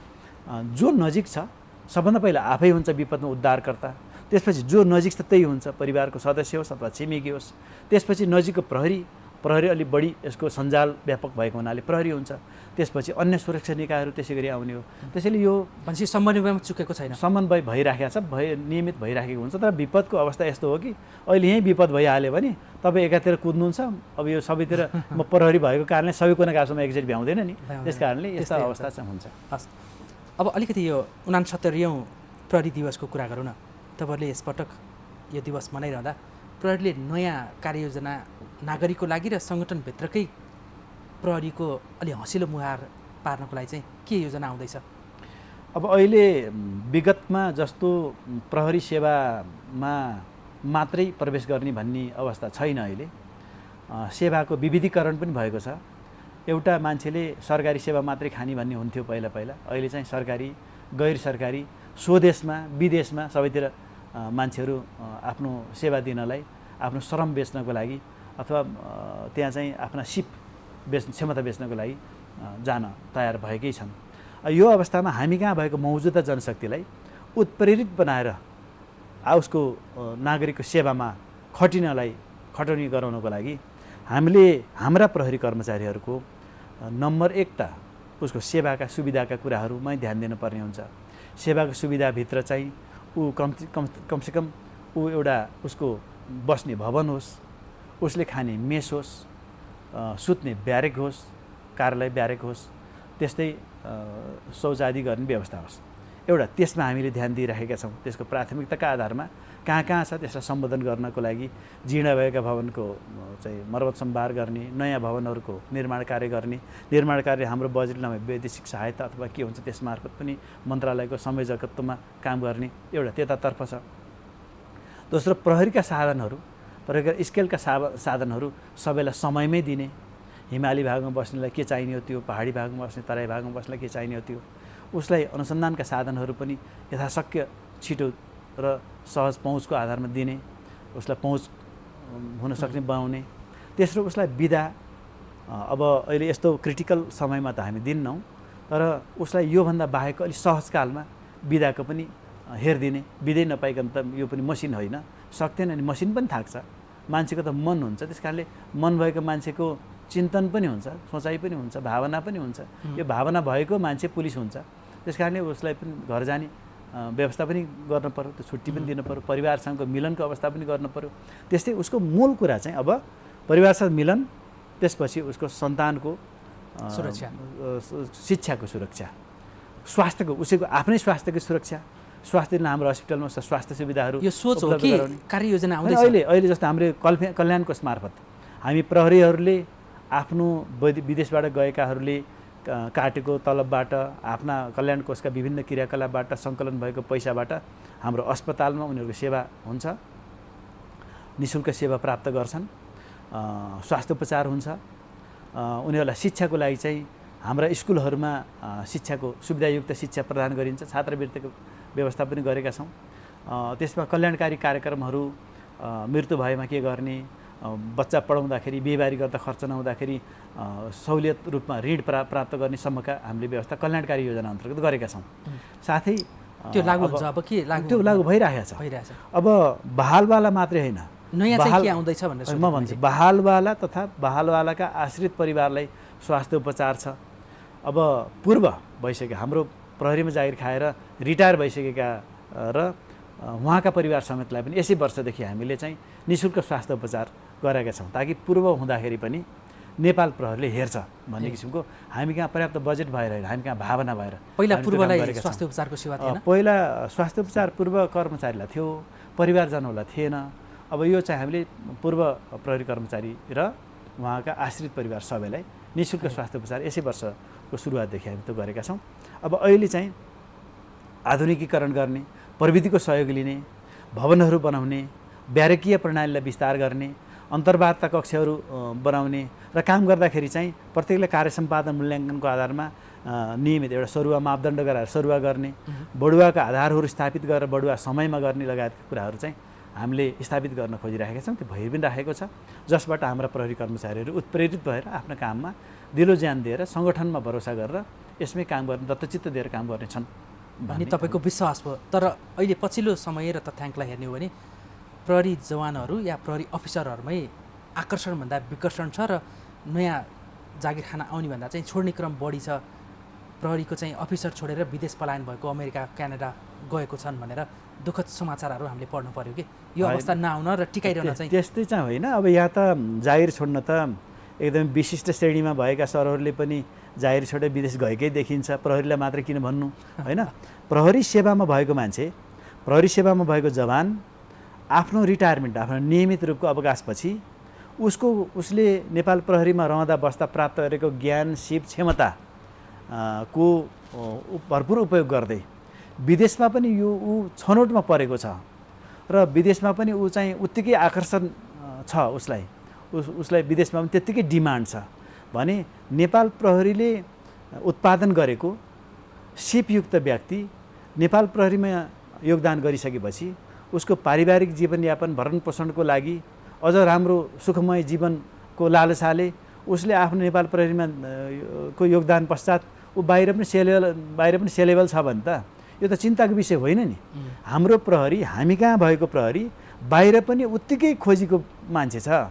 जो नजिक छ सबभन्दा पहिला आफै हुन्छ विपदमा उद्धारकर्ता, त्यसपछि जो नजिक छ त्यही हुन्छ, परिवारको सदस्य होस् अथवा छिमेकी होस्, त्यसपछि नजिकको प्रहरी अलिक बढी यसको सञ्जाल व्यापक भएको हुनाले प्रहरी हुन्छ, त्यसपछि अन्य सुरक्षा निकायहरू त्यसै गरी आउने हो। त्यसैले यो भनेपछि समन्वयमा चुकेको छैन, समन्वय भइराखेको छ, नियमित भइराखेको हुन्छ। तर विपदको अवस्था यस्तो हो कि अहिले यहीँ विपद भइहाल्यो भने तपाईँ एकातिर कुद्नुहुन्छ, अब यो सबैतिर म प्रहरी भएको कारणले सबै कुना गाउँसम्म एकचोटि भ्याउँदैन नि, त्यस कारणले यस्ता अवस्था चाहिँ हुन्छ। हस्, अब अलिकति यो 69औँ प्रहरी दिवसको कुरा गरौँ न। तपाईँहरूले यसपटक यो दिवस मनाइरहँदा प्रहरीले नयाँ कार्ययोजना नागरिकको लागि र सङ्गठनभित्रकै प्रहरीको अलि हँसिलो मुहार पार्नको लागि चाहिँ के योजना आउँदैछ? अब अहिले विगतमा जस्तो प्रहरी सेवामा मात्रै प्रवेश गर्ने भन्ने अवस्था छैन। अहिले सेवाको विविधीकरण पनि भएको छ। एउटा मान्छेले सरकारी सेवा मात्रै खाने भन्ने हुन्थ्यो पहिला, अहिले चाहिँ सरकारी, गैर सरकारी, स्वदेशमा विदेशमा सबैतिर मान्छेहरू आफ्नो सेवा दिनलाई, आफ्नो श्रम बेच्नको लागि अथवा त्यहाँ चाहिँ आफ्ना सिप क्षमता बेच्नको लागि जान तयार भएकै छन्। यो अवस्थामा हामी कहाँ भएको मौजुदा जनशक्तिलाई उत्प्रेरित बनाएर उसको नागरिकको सेवामा खटौनी गराउनको लागि हामीले हाम्रा प्रहरी कर्मचारीहरूको नम्बर 1 त उसको सेवाका सुविधाका कुराहरूमा ध्यान दिनुपर्ने हुन्छ। सेवाको सुविधाभित्र चाहिँ ऊ कमसेकम ऊ एउटा उसको बस्ने भवन होस्, उसले खाने मेस होस्, सुत्ने ब्यारेक होस्, कार्यालय ब्यारेक होस्, त्यस्तै शौच आदि गर्ने व्यवस्था होस्। एउटा त्यसमा हामीले ध्यान दिइराखेका छौँ। त्यसको प्राथमिकताका आधारमा कहाँ छ त्यसलाई सम्बोधन गर्नको लागि जीर्ण भएका भवनको चाहिँ मर्मत सम्भार गर्ने, नयाँ भवनहरूको निर्माण कार्य गर्ने, निर्माण कार्य हाम्रो बजेट नभए वैदेशिक सहायता अथवा के हुन्छ त्यसमार्फत पनि मन्त्रालयको संयोजकत्वमा काम गर्ने एउटा त्यतातर्फ छ। दोस्रो प्रहरीका साधनहरू, प्रहरीका स्केलका साधनहरू सबैलाई समयमै दिने। हिमाली भागमा बस्नेलाई के चाहिने हो त्यो, पहाडी भागमा बस्ने, तराई भागमा बस्नेलाई के चाहिने हो त्यो, उसलाई अनुसन्धानका साधनहरू पनि यथाशक्य छिटो र सहज पहुँचको आधारमा दिने, उसलाई पहुँच हुन सक्ने बनाउने। तेस्रो उसलाई बिदा, अब अहिले यस्तो क्रिटिकल समयमा त हामी दिन्नौँ, तर उसलाई योभन्दा बाहेक अलिक सहजकालमा बिदाको पनि हेरिदिने। बिदै नपाइकन त यो पनि मसिन होइन, सक्दैन नि, मसिन पनि थाक्छ। मान्छेको त मन हुन्छ, त्यस कारणले मन भएको मान्छेको चिन्तन पनि हुन्छ, सोचाइ पनि हुन्छ, भावना पनि हुन्छ। यो भावना भएको मान्छे पुलिस हुन्छ, त्यस कारणले उसलाई पनि घर जाने व्यवस्था पनि गर्न पर्यो, त्यो छुट्टी पनि दिनु पर्यो, परिवारसँगको मिलनको अवस्था पनि गर्न पर्यो। त्यस्तै उसको मूल कुरा चाहिँ अब परिवारसँग मिलन, त्यसपछि उसको सन्तानको सुरक्षा, शिक्षाको सुरक्षा, स्वास्थ्यको, उसैको आफ्नै स्वास्थ्यको सुरक्षा। स्वास्थ्य हाम्रो हस्पिटलमा स्वास्थ्य सुविधाहरू यो सोच हो कि कार्ययोजना आउँदैछ? अहिले जस्तो हाम्रो कल्याण कोष मार्फत हामी प्रहरीहरूले आफ्नो विदेशबाट गएकाहरूले काटेको तलबबाट, आफ्ना कल्याण कोषका विभिन्न क्रियाकलापबाट सङ्कलन भएको पैसाबाट हाम्रो अस्पतालमा उनीहरूको सेवा हुन्छ, निःशुल्क सेवा प्राप्त गर्छन्, स्वास्थ्य उपचार हुन्छ। उनीहरूलाई शिक्षाको लागि चाहिँ हाम्रा स्कुलहरूमा शिक्षाको सुविधायुक्त शिक्षा प्रदान गरिन्छ, छात्रवृत्तिको व्यवस्था पनि गरेका छौँ। त्यसमा कल्याणकारी कार्यक्रमहरू, मृत्यु भएमा के गर्ने, बच्चा पढाउँदाखेरि बिहेबारी गर्दा खर्च नहुँदाखेरि सहुलियत रूपमा ऋण प्राप्त गर्ने सम्मका हामीले व्यवस्था कल्याणकारी योजना अन्तर्गत गरेका छौँ। साथै त्यो लागु हुन्छ, अब के त्यो लागु भइरहेको छ। अब बहालवाला मात्रै होइन, नयाँ चाहिँ के आउँदैछ भनेर म भन्छु, बहालवाला तथा बहालवालाका आश्रित परिवारलाई स्वास्थ्य उपचार छ। अब पूर्व भइसक्यो, हाम्रो प्रहरीमा जागिर खाएर रिटायर भइसकेका र उहाँका परिवार समेतलाई पनि यसै वर्षदेखि हामीले चाहिँ निःशुल्क स्वास्थ्य उपचार गरेका छौँ, ताकि पूर्व हुँदाखेरि पनि नेपाल प्रहरीले हेर्छ भन्ने किसिमको हामी कहाँ पर्याप्त बजेट भएर होइन, हामी कहाँ भावना भएर पहिला हामीले त्यो काम पूर्वलाई गरेका छौँ। स्वास्थ्य उपचारको सेवा थिएन? पहिला स्वास्थ्य उपचार पूर्व कर्मचारीलाई थियो, परिवारजनहरूलाई थिएन। अब यो चाहिँ हामीले पूर्व प्रहरी कर्मचारी र उहाँका आश्रित परिवार सबैलाई निःशुल्क स्वास्थ्य उपचार यसै वर्षको सुरुवातदेखि हामी त्यो गरेका छौँ। अब अहिले चाहिँ आधुनिकीकरण गर्ने, प्रविधिको सहयोग लिने, भवनहरू बनाउने, ब्यारेकीय प्रणालीलाई विस्तार गर्ने, अन्तर्वार्ता कक्षहरू बनाउने र काम गर्दाखेरि चाहिँ प्रत्येकले कार्य सम्पादन मूल्याङ्कनको आधारमा नियमित एउटा सरुवा मापदण्ड गराएर सरुवा गर्ने, बढुवाका आधारहरू स्थापित गरेर बढुवा समयमा गर्ने लगायतका कुराहरू चाहिँ हामीले स्थापित गर्न खोजिरहेका छौँ। त्यो भइ पनि राखेको छ, जसबाट हाम्रा प्रहरी कर्मचारीहरू उत्प्रेरित भएर आफ्नो काममा दिलो ज्यान दिएर सङ्गठनमा भरोसा गरेर यसमै काम गर्ने, दत्तचित्त दिएर काम गर्नेछन् भन्ने तपाईँको विश्वास भयो। तर अहिले पछिल्लो समय र तथ्याङ्कलाई हेर्ने हो भने प्रहरी जवानहरू या प्रहरी अफिसरहरूमै आकर्षणभन्दा विकर्षण छ र नयाँ जागिर खाना आउने भन्दा चाहिँ छोड्ने क्रम बढी छ। प्रहरीको चाहिँ अफिसर छोडेर विदेश पलायन भएको अमेरिका क्यानाडा गएको छन् भनेर दुःखद समाचारहरू हामीले पढ्नु पर्यो कि यो अवस्था नआउन र टिकाइरहन चाहिँ त्यस्तै चाहिँ होइन। अब यहाँ त जागिर छोड्न त एकदम विशिष्ट श्रेणीमा भएका सरहरूले पनि जागिर छोडेर विदेश गएकै देखिन्छ, प्रहरीलाई मात्र किन भन्नु होइन। प्रहरी सेवामा भएको मान्छे, प्रहरी सेवामा भएको जवान आफ्नो रिटायरमेन्ट, आफ्नो नियमित रूपको अवकाशपछि उसले नेपाल प्रहरीमा रहँदा बस्दा प्राप्त गरेको ज्ञान, सिप, क्षमता को भरपुर उपयोग गर्दै विदेशमा पनि यो छनौटमा परेको छ र विदेशमा पनि चाहिँ उत्तिकै आकर्षण छ उसलाई विदेशमा पनि त्यत्तिकै डिमान्ड छ भने नेपाल प्रहरीले उत्पादन गरेको सिपयुक्त व्यक्ति नेपाल प्रहरीमा योगदान गरिसकेपछि उसको पारिवारिक जीवनयापन भरण पोषणको लागि अझ राम्रो सुखमय जीवनको लालसाले उसले आफ्नो नेपाल प्रहरीमा को योगदान पश्चात ऊ बाहिर पनि सेलेबल छ भने त यो त चिन्ताको विषय होइन नि। हाम्रो प्रहरी, हामी कहाँ भएको प्रहरी बाहिर पनि उत्तिकै खोजीको मान्छे छ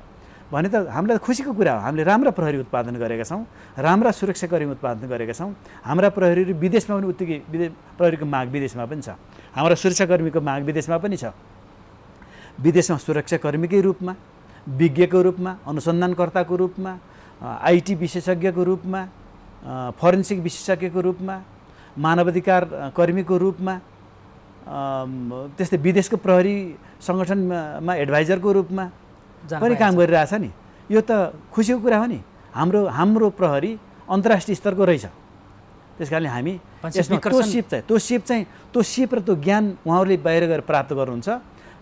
भने त हामीलाई खुसीको कुरा हो। हामीले राम्रा प्रहरी उत्पादन गरेका छौँ, राम्रा सुरक्षाकर्मी उत्पादन गरेका छौँ। हाम्रा प्रहरीहरू विदेशमा पनि उत्तिकै प्रहरीको माग विदेशमा पनि छ, हाम्रा सुरक्षाकर्मीको माग विदेशमा पनि छ। विदेशमा सुरक्षाकर्मीकै रूपमा, विज्ञको रूपमा, अनुसन्धानकर्ताको रूपमा, आइटी विशेषज्ञको रूपमा, फोरेन्सिक विशेषज्ञको रूपमा, मानवाधिकार कर्मीको रूपमा, त्यस्तै विदेशको प्रहरी सङ्गठनमा एडभाइजरको रूपमा पनि काम गरिरहेछ नि। यो त खुसीको कुरा हो नि। हाम्रो प्रहरी अन्तर्राष्ट्रिय स्तरको रहेछ। त्यस कारणले हामी यसमा त्यो सिप र त्यो ज्ञान उहाँहरूले बाहिर गएर प्राप्त गर्नुहुन्छ।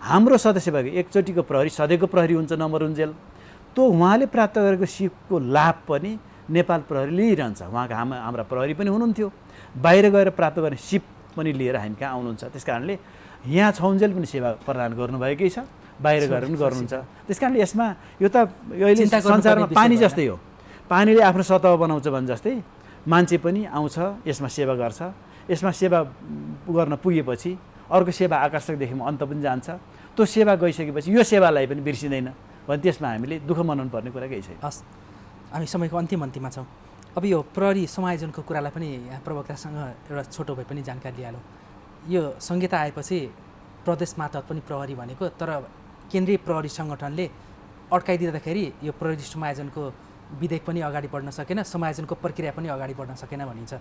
हाम्रो सदस्यभागी एकचोटिको प्रहरी सधैँको प्रहरी हुन्छ नमरुन्जेल, त्यो उहाँले प्राप्त गरेको सिपको लाभ पनि नेपाल प्रहरी लिइरहन्छ। उहाँका हाम्रा प्रहरी पनि हुनुहुन्थ्यो, बाहिर गएर प्राप्त गर्ने सिप पनि लिएर हामी कहाँ आउनुहुन्छ। त्यस कारणले यहाँ छौन्जेल पनि सेवा प्रदान गर्नुभएकै छ, बाहिर गएर पनि गर्नुहुन्छ। त्यस कारणले यसमा यो त अहिले संसारमा पानी जस्तै हो, पानीले आफ्नो सतह बनाउँछ भने जस्तै मान्छे पनि आउँछ, यसमा सेवा गर्छ। यसमा सेवा गर्न पुगेपछि अर्को सेवा आकर्षक देख्यौँ अन्त पनि जान्छ। त्यो सेवा गइसकेपछि यो सेवालाई पनि बिर्सिँदैन भने त्यसमा हामीले दुःख मनाउनु पर्ने कुरा केही छैन। हस्, हामी समयको अन्तिममा छौँ। अब यो प्रहरी समायोजनको कुरालाई पनि यहाँ प्रवक्तासँग एउटा छोटो भए पनि जानकारी लिइहालौँ। यो संहिता आएपछि प्रदेश मातहत पनि प्रहरी भनेको, तर केन्द्रीय प्रहरी सङ्गठनले अड्काइदिँदाखेरि यो प्रहरी समायोजनको विधेयक पनि अगाडि बढ्न सकेन, समायोजनको प्रक्रिया पनि अगाडि बढ्न सकेन भनिन्छ।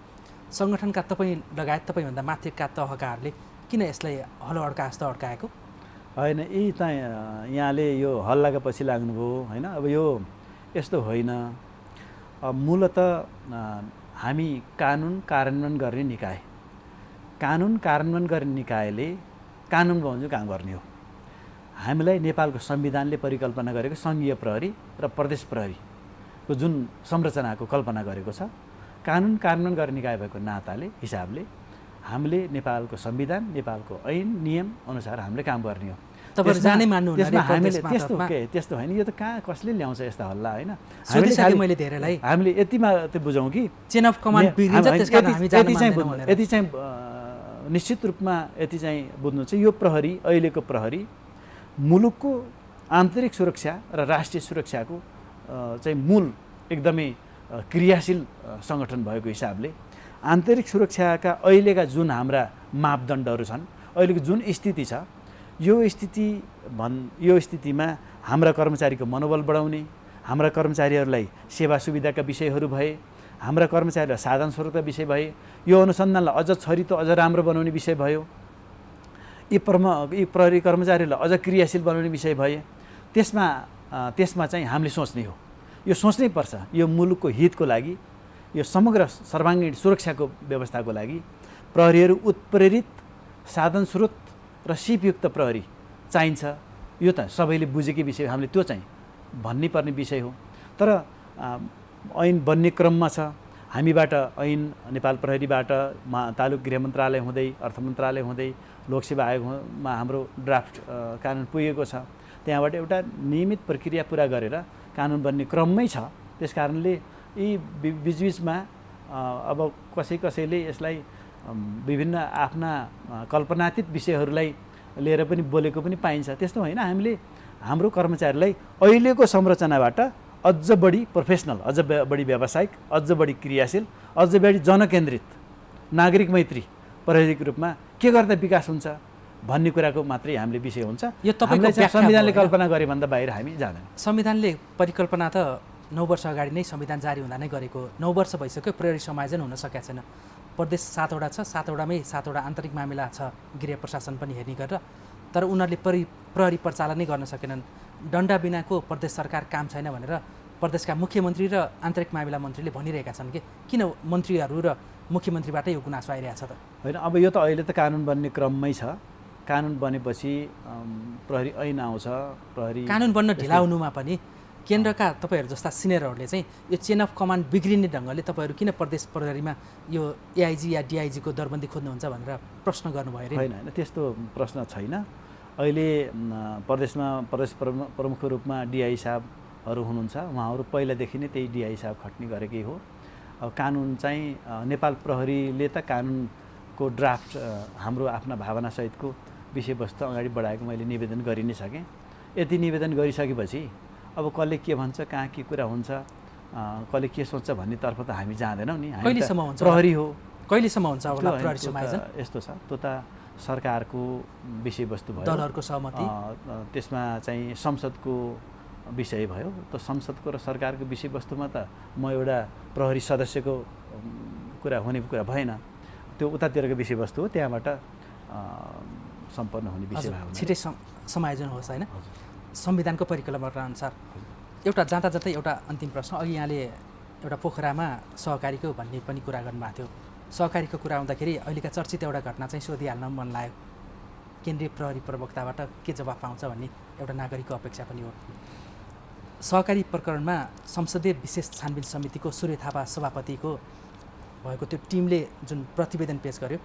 सङ्गठनका तपाईँ लगायत तपाईँभन्दा माथिका तहकाहरूले किन यसलाई हलो अड्का जस्तो अड्काएको होइन? यी त यहाँले यो हल्लाको पछि लाग्नुभयो होइन। अब यो यस्तो होइन। मूलत हामी कानुन कार्यान्वयन गर्ने निकाय, कानुन कार्यान्वयन गर्ने निकायले कानुन बमोजिम काम गर्ने हो। हामीलाई नेपालको संविधानले परिकल्पना गरेको सङ्घीय प्रहरी र प्रदेश प्रहरीको जुन संरचनाको कल्पना गरेको छ, कानुन कार्यान्वयन गर्ने निकाय भएको नाताले हिसाबले हामीले नेपालको संविधान, नेपालको ऐन नियम अनुसार हामीले काम गर्ने हो। त्यसमा हामीले त्यस्तो होइन। यो त कहाँ कसले ल्याउँछ यस्ता हल्ला होइन। हामीले यति मात्रै बुझौँ कि चेन अफ कमान्ड बिग्रिन्छ, त्यसकारण हामी जान मान्दैनौँ भनेर। यति चाहिँ निश्चित रूपमा यति चाहिँ बुझ्नु चाहिँ यो प्रहरी, अहिलेको प्रहरी मुलुकको आन्तरिक सुरक्षा र राष्ट्रिय सुरक्षाको चाहिँ मूल एकदमै क्रियाशील सङ्गठन भएको हिसाबले आन्तरिक सुरक्षाका अहिलेका जुन हाम्रा मापदण्डहरू छन्, अहिलेको जुन स्थिति छ, यो स्थितिमा हाम्रा कर्मचारीको मनोबल बढाउने, हाम्रा कर्मचारीहरूलाई सेवा सुविधाका विषयहरू भए, हाम्रा कर्मचारीहरूलाई साधन स्रोतका विषय भए, यो अनुसन्धानलाई अझ छरितो अझ राम्रो बनाउने विषय भयो, यी प्रहरी कर्मचारीहरूलाई अझ क्रियाशील बनाउने विषय भए, त्यसमा चाहिँ हामीले सोच्ने हो। यो सोच्नै पर्छ। यो मुलुकको हितको लागि, यो समग्र सर्वाङ्गीण सुरक्षाको व्यवस्थाको लागि प्रहरीहरू उत्प्रेरित, साधन स्रोत र सिपयुक्त प्रहरी चाहिन्छ। यो त सबैले बुझेकै विषय, हामीले त्यो चाहिँ भन्नै पर्ने विषय हो। तर ऐन बन्ने क्रममा छ। हामीबाट ऐन नेपाल प्रहरीबाट तालुक गृह मन्त्रालय हुँदै, अर्थ मन्त्रालय हुँदै, लोकसेवा आयोगमा हाम्रो ड्राफ्ट कानुन पुगेको छ। त्यहाँबाट एउटा नियमित प्रक्रिया पुरा गरेर कानुन बन्ने क्रममै छ। त्यस कारणले यी बिचबिचमा अब कसैले यसलाई विभिन्न आफ्ना कल्पनातीत विषयहरूलाई लिएर पनि बोलेको पनि पाइन्छ। त्यस्तो होइन। हामीले हाम्रो कर्मचारीलाई अहिलेको संरचनाबाट अझ बढी प्रोफेसनल, अझ बढी व्यावसायिक, अझ बढी क्रियाशील, अझ बढी जनकेन्द्रित, नागरिक मैत्री प्रहरीको रूपमा के गर्दा विकास हुन्छ भन्ने कुराको मात्रै हामीले विषय हुन्छ। यो तपाईको संविधानले कल्पना गरे भन्दा बाहिर हामी जाँदैन। संविधानले परिकल्पना त 9 वर्ष अगाडि नै संविधान जारी हुँदा नै गरेको, 9 वर्ष भइसक्यो, प्रहरी समायोजन हुन सकेको छैन। प्रदेश 7 वटा छ, 7 वटामै 7 वटा आन्तरिक मामिला छ, गृह प्रशासन पनि हेर्ने गरेर। तर उनीहरूले प्रहरी परिचालनै गर्न सकेनन्। डन्डा बिनाको प्रदेश सरकार काम छैन भनेर प्रदेशका मुख्यमन्त्री र आन्तरिक मामिला मन्त्रीले भनिरहेका छन् कि किन मन्त्रीहरू र मुख्यमन्त्रीबाटै यो गुनासो आइरहेको छ त? होइन, अब यो त अहिले त कानुन बन्ने क्रममै छ। कानुन बनेपछि प्रहरी ऐन आउँछ। प्रहरी कानुन बन्न ढिला हुनुमा पनि केन्द्रका तपाईँहरू जस्ता सिनियरहरूले चाहिँ यो चेन अफ कमान्ड बिग्रिने ढङ्गले तपाईँहरू किन प्रदेश प्रहरीमा यो एआइजी या डिआइजीको दरबन्दी खोज्नुहुन्छ भनेर प्रश्न गर्नुभयो अरे? होइन, त्यस्तो प्रश्न छैन। अहिले प्रदेशमा प्रदेश प्रमुख रूपमा डिआई साहबहरू हुनुहुन्छ। उहाँहरू पहिलादेखि नै त्यही डिआई साहब खट्ने गरेकै हो। अब कानुन चाहिँ नेपाल प्रहरीले त कानुनको ड्राफ्ट हाम्रो आफ्ना भावनासहितको विषयवस्तु अगाडि बढाएको मैले निवेदन गरि नै सकेँ। यति निवेदन गरिसकेपछि अब कसले के भन्छ, कहाँ के कुरा हुन्छ, कसले के सोच्छ भन्नेतर्फ त हामी जाँदैनौँ नि। कहिलेसम्म हुन्छ? प्रहरी हो, कहिलेसम्म हुन्छ होला प्रहरी समायोजन? यस्तो छ, त्यो त सरकारको विषयवस्तु भयो, दलहरूको सहमति, त्यसमा चाहिँ संसदको विषय भयो। त संसदको र सरकारको विषयवस्तुमा त म एउटा प्रहरी सदस्यको कुरा हुने कुरा भएन। त्यो उतातिरको विषयवस्तु हो, त्यहाँबाट सम्पन्न हुने विषय भयो। छिटै समायोजन होस् होइन? संविधानको परिकल्पना अनुसार एउटा जाँदा जाँदै एउटा अन्तिम प्रश्न। अघि यहाँले एउटा पोखरामा सहकारीको भन्ने पनि कुरा गर्नुभएको थियो। सहकारीको कुरा आउँदाखेरि अहिलेका चर्चित एउटा घटना चाहिँ सोधिहाल्न मन लाग्यो। केन्द्रीय प्रहरी प्रवक्ताबाट के जवाफ पाउँछ भन्ने एउटा नागरिकको अपेक्षा पनि हो। सहकारी प्रकरणमा संसदीय विशेष छानबिन समितिको सूर्य थापा सभापतिको भएको त्यो टिमले जुन प्रतिवेदन पेश गर्यो,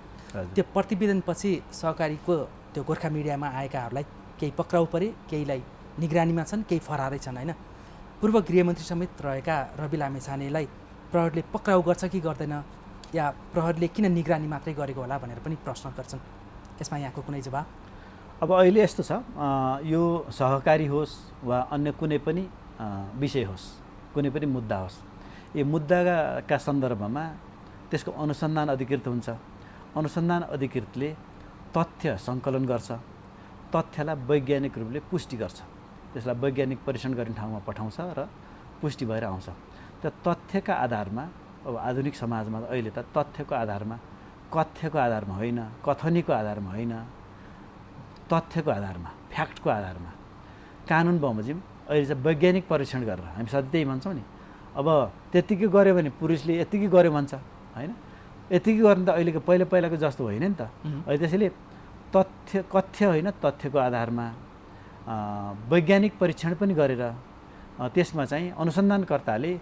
त्यो प्रतिवेदनपछि सहकारीको त्यो गोर्खा मिडियामा आएकाहरूलाई केही पक्राउ परे, केहीलाई निगरानीमा छन्, केही फरारै छन् होइन? पूर्व गृहमन्त्री समेत रहेका रवि लामेछानेलाई प्रहरीले पक्राउ गर्छ कि गर्दैन, या प्रहरीले किन निगरानी मात्रै गरेको होला भनेर पनि प्रश्न गर्छन्। यसमा यहाँको कुनै जवाब? अब अहिले यस्तो छ, यो सहकारी होस् वा अन्य कुनै पनि विषय होस्, कुनै पनि मुद्दा होस्, यो मुद्दाका सन्दर्भमा त्यसको अनुसन्धान अधिकृत हुन्छ। अनुसन्धान अधिकृतले तथ्य सङ्कलन गर्छ, तथ्यलाई वैज्ञानिक रूपले पुष्टि गर्छ, त्यसलाई वैज्ञानिक परीक्षण गर्ने ठाउँमा पठाउँछ र पुष्टि भएर आउँछ। त्यो तथ्यका आधारमा, अब आधुनिक समाजमा अहिले त तथ्यको आधारमा, कथ्यको आधारमा होइन, कथनीको आधारमा होइन, तथ्यको आधारमा, फ्याक्टको आधारमा कानुन बमोजिम अहिले चाहिँ वैज्ञानिक परीक्षण गरेर, हामी सधैँ त्यही भन्छौँ नि। अब त्यत्तिकै गऱ्यो भने पुरुषले यत्तिकै गऱ्यो भन्छ होइन? यत्तिकै गर्नु त अहिलेको पहिलाको जस्तो होइन नि त। अहिले त्यसैले कथ्य होइन, तथ्यको आधारमा वैज्ञानिक परीक्षण पनि गरेर त्यसमा चाहिँ अनुसन्धानकर्ताले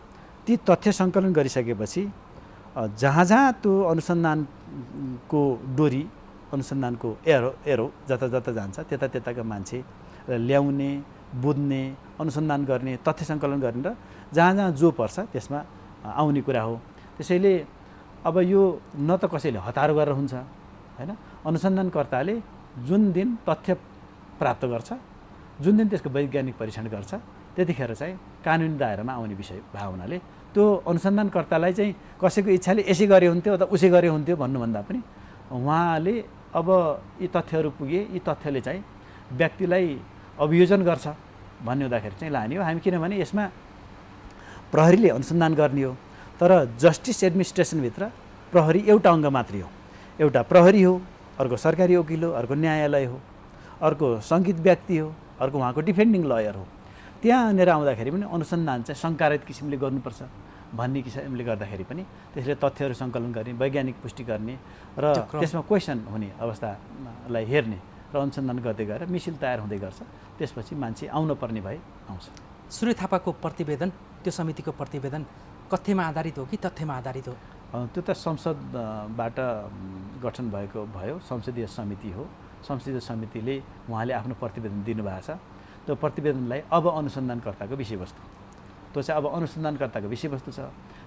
ती तथ्य सङ्कलन गरिसकेपछि जहाँ जहाँ त्यो अनुसन्धानको डोरी, अनुसन्धानको एरो जता जता जान्छ त्यता त्यताका मान्छे ल्याउने, बुझ्ने, अनुसन्धान गर्ने, तथ्य सङ्कलन गर्ने र जहाँ जहाँ जो पर्छ त्यसमा आउने कुरा हो। त्यसैले अब यो न त कसैले हतार गरेर हुन्छ होइन? अनुसन्धानकर्ताले जुन दिन तथ्य प्राप्त गर्छ, जुन दिन त्यसको वैज्ञानिक परीक्षण गर्छ, त्यतिखेर चाहिँ कानुनी दायरामा आउने विषय भएको हुनाले त्यो अनुसन्धानकर्तालाई चाहिँ कसैको इच्छाले यसै गरे हुन्थ्यो अथवा उसै गरे हुन्थ्यो भन्नुभन्दा पनि उहाँले अब यी तथ्यहरू पुगे, यी तथ्यले चाहिँ व्यक्तिलाई अभियोजन गर्छ भन्ने हुँदाखेरि चाहिँ लाने हो हामी। किनभने यसमा प्रहरीले अनुसन्धान गर्ने हो। तर जस्टिस एडमिनिस्ट्रेसनभित्र प्रहरी एउटा अङ्ग मात्रै हो। एउटा प्रहरी हो, अर्को सरकारी वकिल हो, अर्को न्यायालय हो, अर्को सङ्घित व्यक्ति हो, अर्को उहाँको डिफेन्डिङ लयर हो। त्यहाँनिर आउँदाखेरि पनि अनुसन्धान चाहिँ सङ्कारित किसिमले गर्नुपर्छ भन्ने किसिमले गर्दाखेरि पनि त्यसले तथ्यहरू सङ्कलन गर्ने, वैज्ञानिक पुष्टि गर्ने र त्यसमा क्वेसन हुने अवस्थालाई हेर्ने र अनुसन्धान गर्दै गएर मिसिल तयार हुँदै गर्छ। त्यसपछि मान्छे आउन पर्ने भए आउँछ। सूर्य थापाको प्रतिवेदन, त्यो समितिको प्रतिवेदन कथ्यमा आधारित हो कि तथ्यमा आधारित हो? त्यो त संसदबाट गठन भयो, संसदीय समिति हो। संसदीय समितिले उहाँले आफ्नो प्रतिवेदन दिनुभएको छ। त्यो प्रतिवेदनलाई अब अनुसन्धानकर्ताको विषयवस्तु, त्यो चाहिँ अब अनुसन्धानकर्ताको विषयवस्तु छ।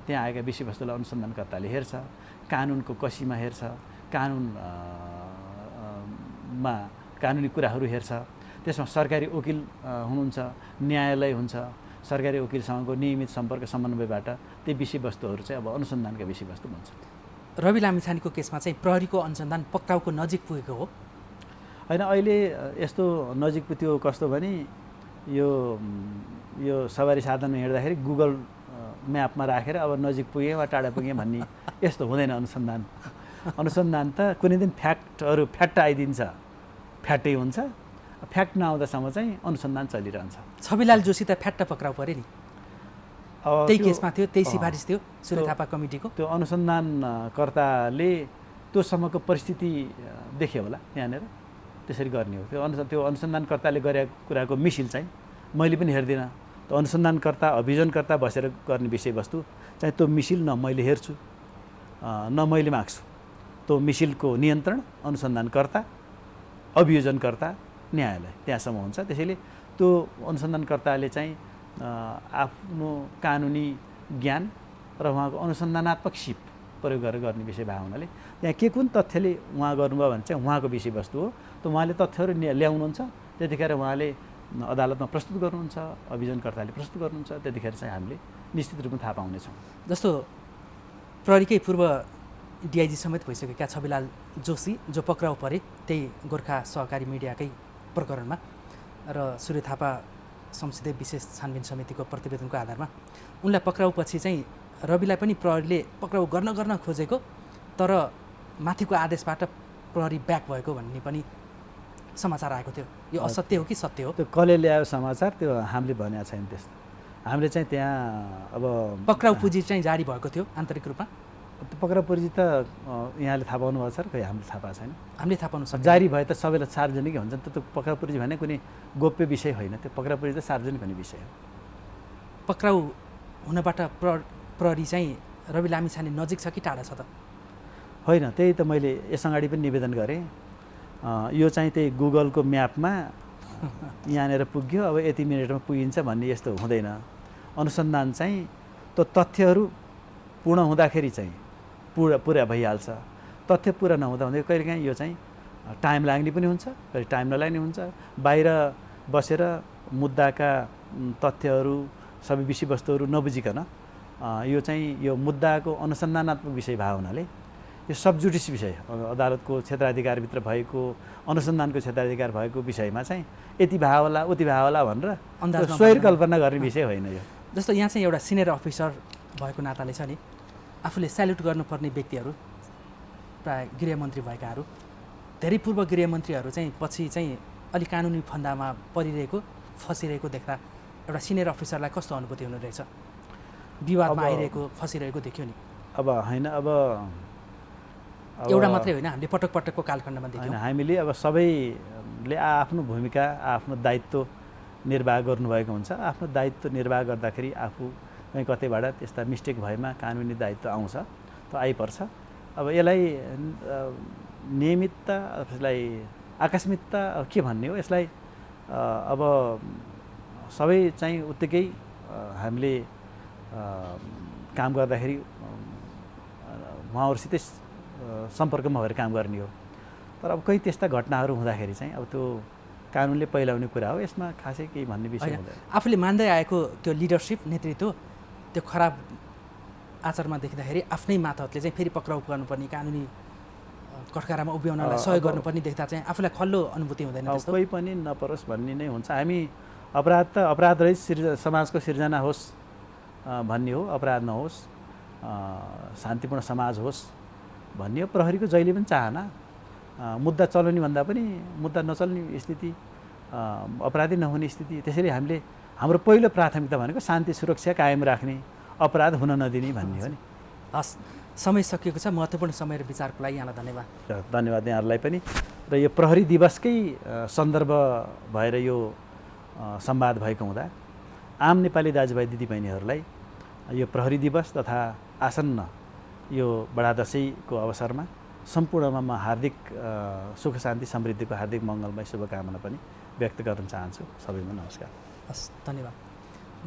त्यहाँ आएका विषयवस्तुलाई अनुसन्धानकर्ताले हेर्छ, कानुनको कसीमा हेर्छ, कानुनी कुराहरू हेर्छ। त्यसमा सरकारी वकिल हुनुहुन्छ, न्यायालय हुन्छ, सरकारी वकिलसँगको नियमित सम्पर्क समन्वयबाट ती विषयवस्तुहरू चाहिँ अब अनुसन्धानका विषयवस्तु बन्छ। रवि लामिछानेको केसमा चाहिँ प्रहरीको अनुसन्धान पक्राउको नजिक पुगेको हो? होइन, अहिले यस्तो नजिक पुग्यो कस्तो भने यो सवारी साधनमा हिँड्दाखेरि गुगल म्यापमा राखेर अब नजिक पुगेँ वा टाढा पुगेँ भन्ने यस्तो हुँदैन अनुसन्धान। अनुसन्धान त कुनै दिन फ्याक्ट आइदिन्छ, फ्याक्टै हुन्छ। फ्याक्ट नआउँदासम्म चाहिँ अनुसन्धान चलिरहन्छ। छविलाल जोशी त फ्याट्ट पक्राउ पऱ्यो नि, त्यही केसमा थियो, त्यही सिफारिस थियो सूर्य थापा कमिटीको। त्यो अनुसन्धानकर्ताले त्योसम्मको परिस्थिति देख्यो होला यहाँनिर, त्यसरी गर्ने हो। त्यो अनुसन्धानकर्ताले गरेको कुराको मिसिल चाहिँ मैले पनि हेर्दिनँ। त्यो अनुसन्धानकर्ता, अभियोजनकर्ता बसेर गर्ने विषयवस्तु चाहिँ त्यो मिसिल न मैले हेर्छु न मैले माग्छु। त्यो मिसिलको नियन्त्रण अनुसन्धानकर्ता, अभियोजनकर्ता, न्यायालय, त्यहाँसम्म हुन्छ। त्यसैले त्यो अनुसन्धानकर्ताले चाहिँ आफ्नो कानुनी ज्ञान र उहाँको अनुसन्धानात्मक सिप प्रयोग गरेर गर्ने विषय भएको हुनाले त्यहाँ के कुन तथ्यले उहाँ गर्नुभयो भने चाहिँ उहाँको विषयवस्तु हो। त उहाँले तथ्यहरू ल्याउनुहुन्छ, त्यतिखेर उहाँले अदालतमा प्रस्तुत गर्नुहुन्छ, अभियोजनकर्ताले प्रस्तुत गर्नुहुन्छ, त्यतिखेर चाहिँ हामीले निश्चित रूपमा थाहा पाउनेछौँ। जस्तो प्रहरीकै पूर्व डिआइजी समेत भइसकेका छविलाल जोशी जो पक्राउ परे त्यही गोर्खा सहकारी मिडियाकै प्रकरणमा र सूर्य थापा संसदीय विशेष छानबिन समितिको प्रतिवेदनको आधारमा उनलाई पक्राउपछि चाहिँ रविलाई पनि प्रहरीले पक्राउ गर्न खोजेको, तर माथिको आदेशबाट प्रहरी ब्याक भएको भन्ने पनि समाचार आएको थियो। यो असत्य हो कि सत्य हो? त्यो कसले ल्यायो समाचार, त्यो हामीले भनेको छैन त्यस्तो। हामीले चाहिँ त्यहाँ अब पक्राउ पुँजी चाहिँ जारी भएको थियो आन्तरिक रूपमा। पक्राउ पुँजी त यहाँले थाहा पाउनु भएको छ र खै हामीले थाहा पाएको छैन। हामीले थाहा पाउनु सक्छ। जारी भए त सबैलाई सार्वजनिकै हुन्छ नि त। त्यो पक्राउ पुँजी भने कुनै गोप्य विषय होइन, त्यो पक्राउ पुँजी त सार्वजनिक हुने विषय हो। पक्राउ हुनबाट प्रहरी चाहिँ रवि लामिछाने नजिक छ कि टाढा छ त? होइन, त्यही त मैले यस अगाडि पनि निवेदन गरेँ। यो चाहिँ त्यही गुगलको म्यापमा यहाँनिर पुग्यो, अब यति मिनटमा पुगिन्छ भन्ने यस्तो हुँदैन। अनुसन्धान चाहिँ त्यो तथ्यहरू पूर्ण हुँदाखेरि चाहिँ पुरा भइहाल्छ। तथ्य पुरा नहुँदा हुँदै कहिलेकाहीँ यो चाहिँ टाइम लाग्ने पनि हुन्छ, कहिले टाइम नलाग्ने हुन्छ। बाहिर बसेर मुद्दाका तथ्यहरू सबै विषयवस्तुहरू नबुझिकन यो चाहिँ यो मुद्दाको अनुसन्धानात्मक विषय भएको हुनाले यो सबजुडिस विषय, अदालतको क्षेत्राधिकारभित्र भएको, अनुसन्धानको क्षेत्राधिकार भएको विषयमा चाहिँ यति भए होला उति भए होला भनेर स्वैर कल्पना गर्ने विषय होइन यो। जस्तो यहाँ चाहिँ एउटा सिनियर अफिसर भएको नाताले छ नि, आफूले स्याल्युट गर्नुपर्ने व्यक्तिहरू, प्राय गृहमन्त्री भएकाहरू, धेरै पूर्व गृहमन्त्रीहरू चाहिँ पछि चाहिँ अलिक कानुनी फन्दामा परिरहेको, फसिरहेको देख्दा एउटा सिनियर अफिसरलाई कस्तो अनुभूति हुने रहेछ? विवादमा आइरहेको, फसिरहेको देख्यो नि। अब होइन, अब एउटा मात्रै होइन, हामीले पटक पटकको कालखण्डमा देख्यौँ। हामीले अब सबैले आफ्नो भूमिका, आफ्नो दायित्व निर्वाह गर्नुभएको हुन्छ। आफ्नो दायित्व निर्वाह गर्दाखेरि आफू कहीँ कतैबाट त्यस्ता मिस्टेक भएमा कानुनी दायित्व आउँछ, त आइपर्छ। अब यसलाई नियमितता, यसलाई आकस्मिकता के भन्ने हो, यसलाई अब सबै चाहिँ उत्तिकै हामीले काम गर्दाखेरि उहाँहरूसितै सम्पर्कमा भएर काम गर्ने हो। तर अब कोही त्यस्ता घटनाहरू हुँदाखेरि चाहिँ अब त्यो कानुनले पहिलाउने कुरा हो, यसमा खासै केही भन्ने विषय हुँदैन। आफूले मान्दै आएको त्यो लिडरसिप, नेतृत्व, त्यो खराब आचरणमा देखिँदाखेरि आफ्नै मातहतले चाहिँ फेरि पक्राउ गर्नुपर्ने, कानुनी कठघरामा उभ्याउनलाई सहयोग गर्नुपर्ने देख्दा चाहिँ आफूलाई खल्लो अनुभूति हुँदैन? कोही पनि नपरोस् भन्ने नै हुन्छ। हामी अपराध रहित समाजको सिर्जना होस् भन्ने हो, अपराध नहोस्, शान्तिपूर्ण समाज होस् भन्ने हो। प्रहरीको जहिले पनि चाहना मुद्दा चलाउने भन्दा पनि मुद्दा नचल्ने स्थिति, अपराधी नहुने स्थिति। त्यसैले हामीले हाम्रो पहिलो प्राथमिकता भनेको शान्ति सुरक्षा कायम राख्ने, अपराध हुन नदिने भन्ने हो नि। हस्, समय सकिएको छ। महत्त्वपूर्ण समय र विचारको लागि यहाँलाई धन्यवाद। धन्यवाद यहाँहरूलाई पनि। र यो प्रहरी दिवसकै सन्दर्भ भएर यो संवाद भएको हुँदा आम नेपाली दाजुभाइ दिदीबहिनीहरूलाई यो प्रहरी दिवस तथा आसन्न यो बडा दशैँको अवसरमा सम्पूर्णमा म हार्दिक सुख शान्ति समृद्धिको हार्दिक मङ्गलमय शुभकामना पनि व्यक्त गर्न चाहन्छु। सबैमा नमस्कार। हस्, धन्यवाद।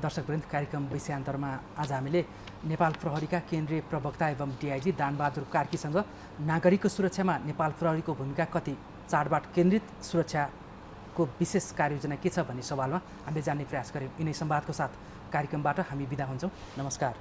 दर्शकवृन्द, कार्यक्रम विषयान्तरमा आज हामीले नेपाल प्रहरीका केन्द्रीय प्रवक्ता एवं डिआइजी दानबहादुर कार्कीसँग नागरिकको सुरक्षामा नेपाल प्रहरीको भूमिका कति, चाडबाड केन्द्रित सुरक्षाको विशेष कार्ययोजना के छ भन्ने सवालमा हामीले जान्ने प्रयास गऱ्यौँ। यिनै संवादको साथ कार्यक्रमबाट हामी बिदा हुन्छौँ। नमस्कार।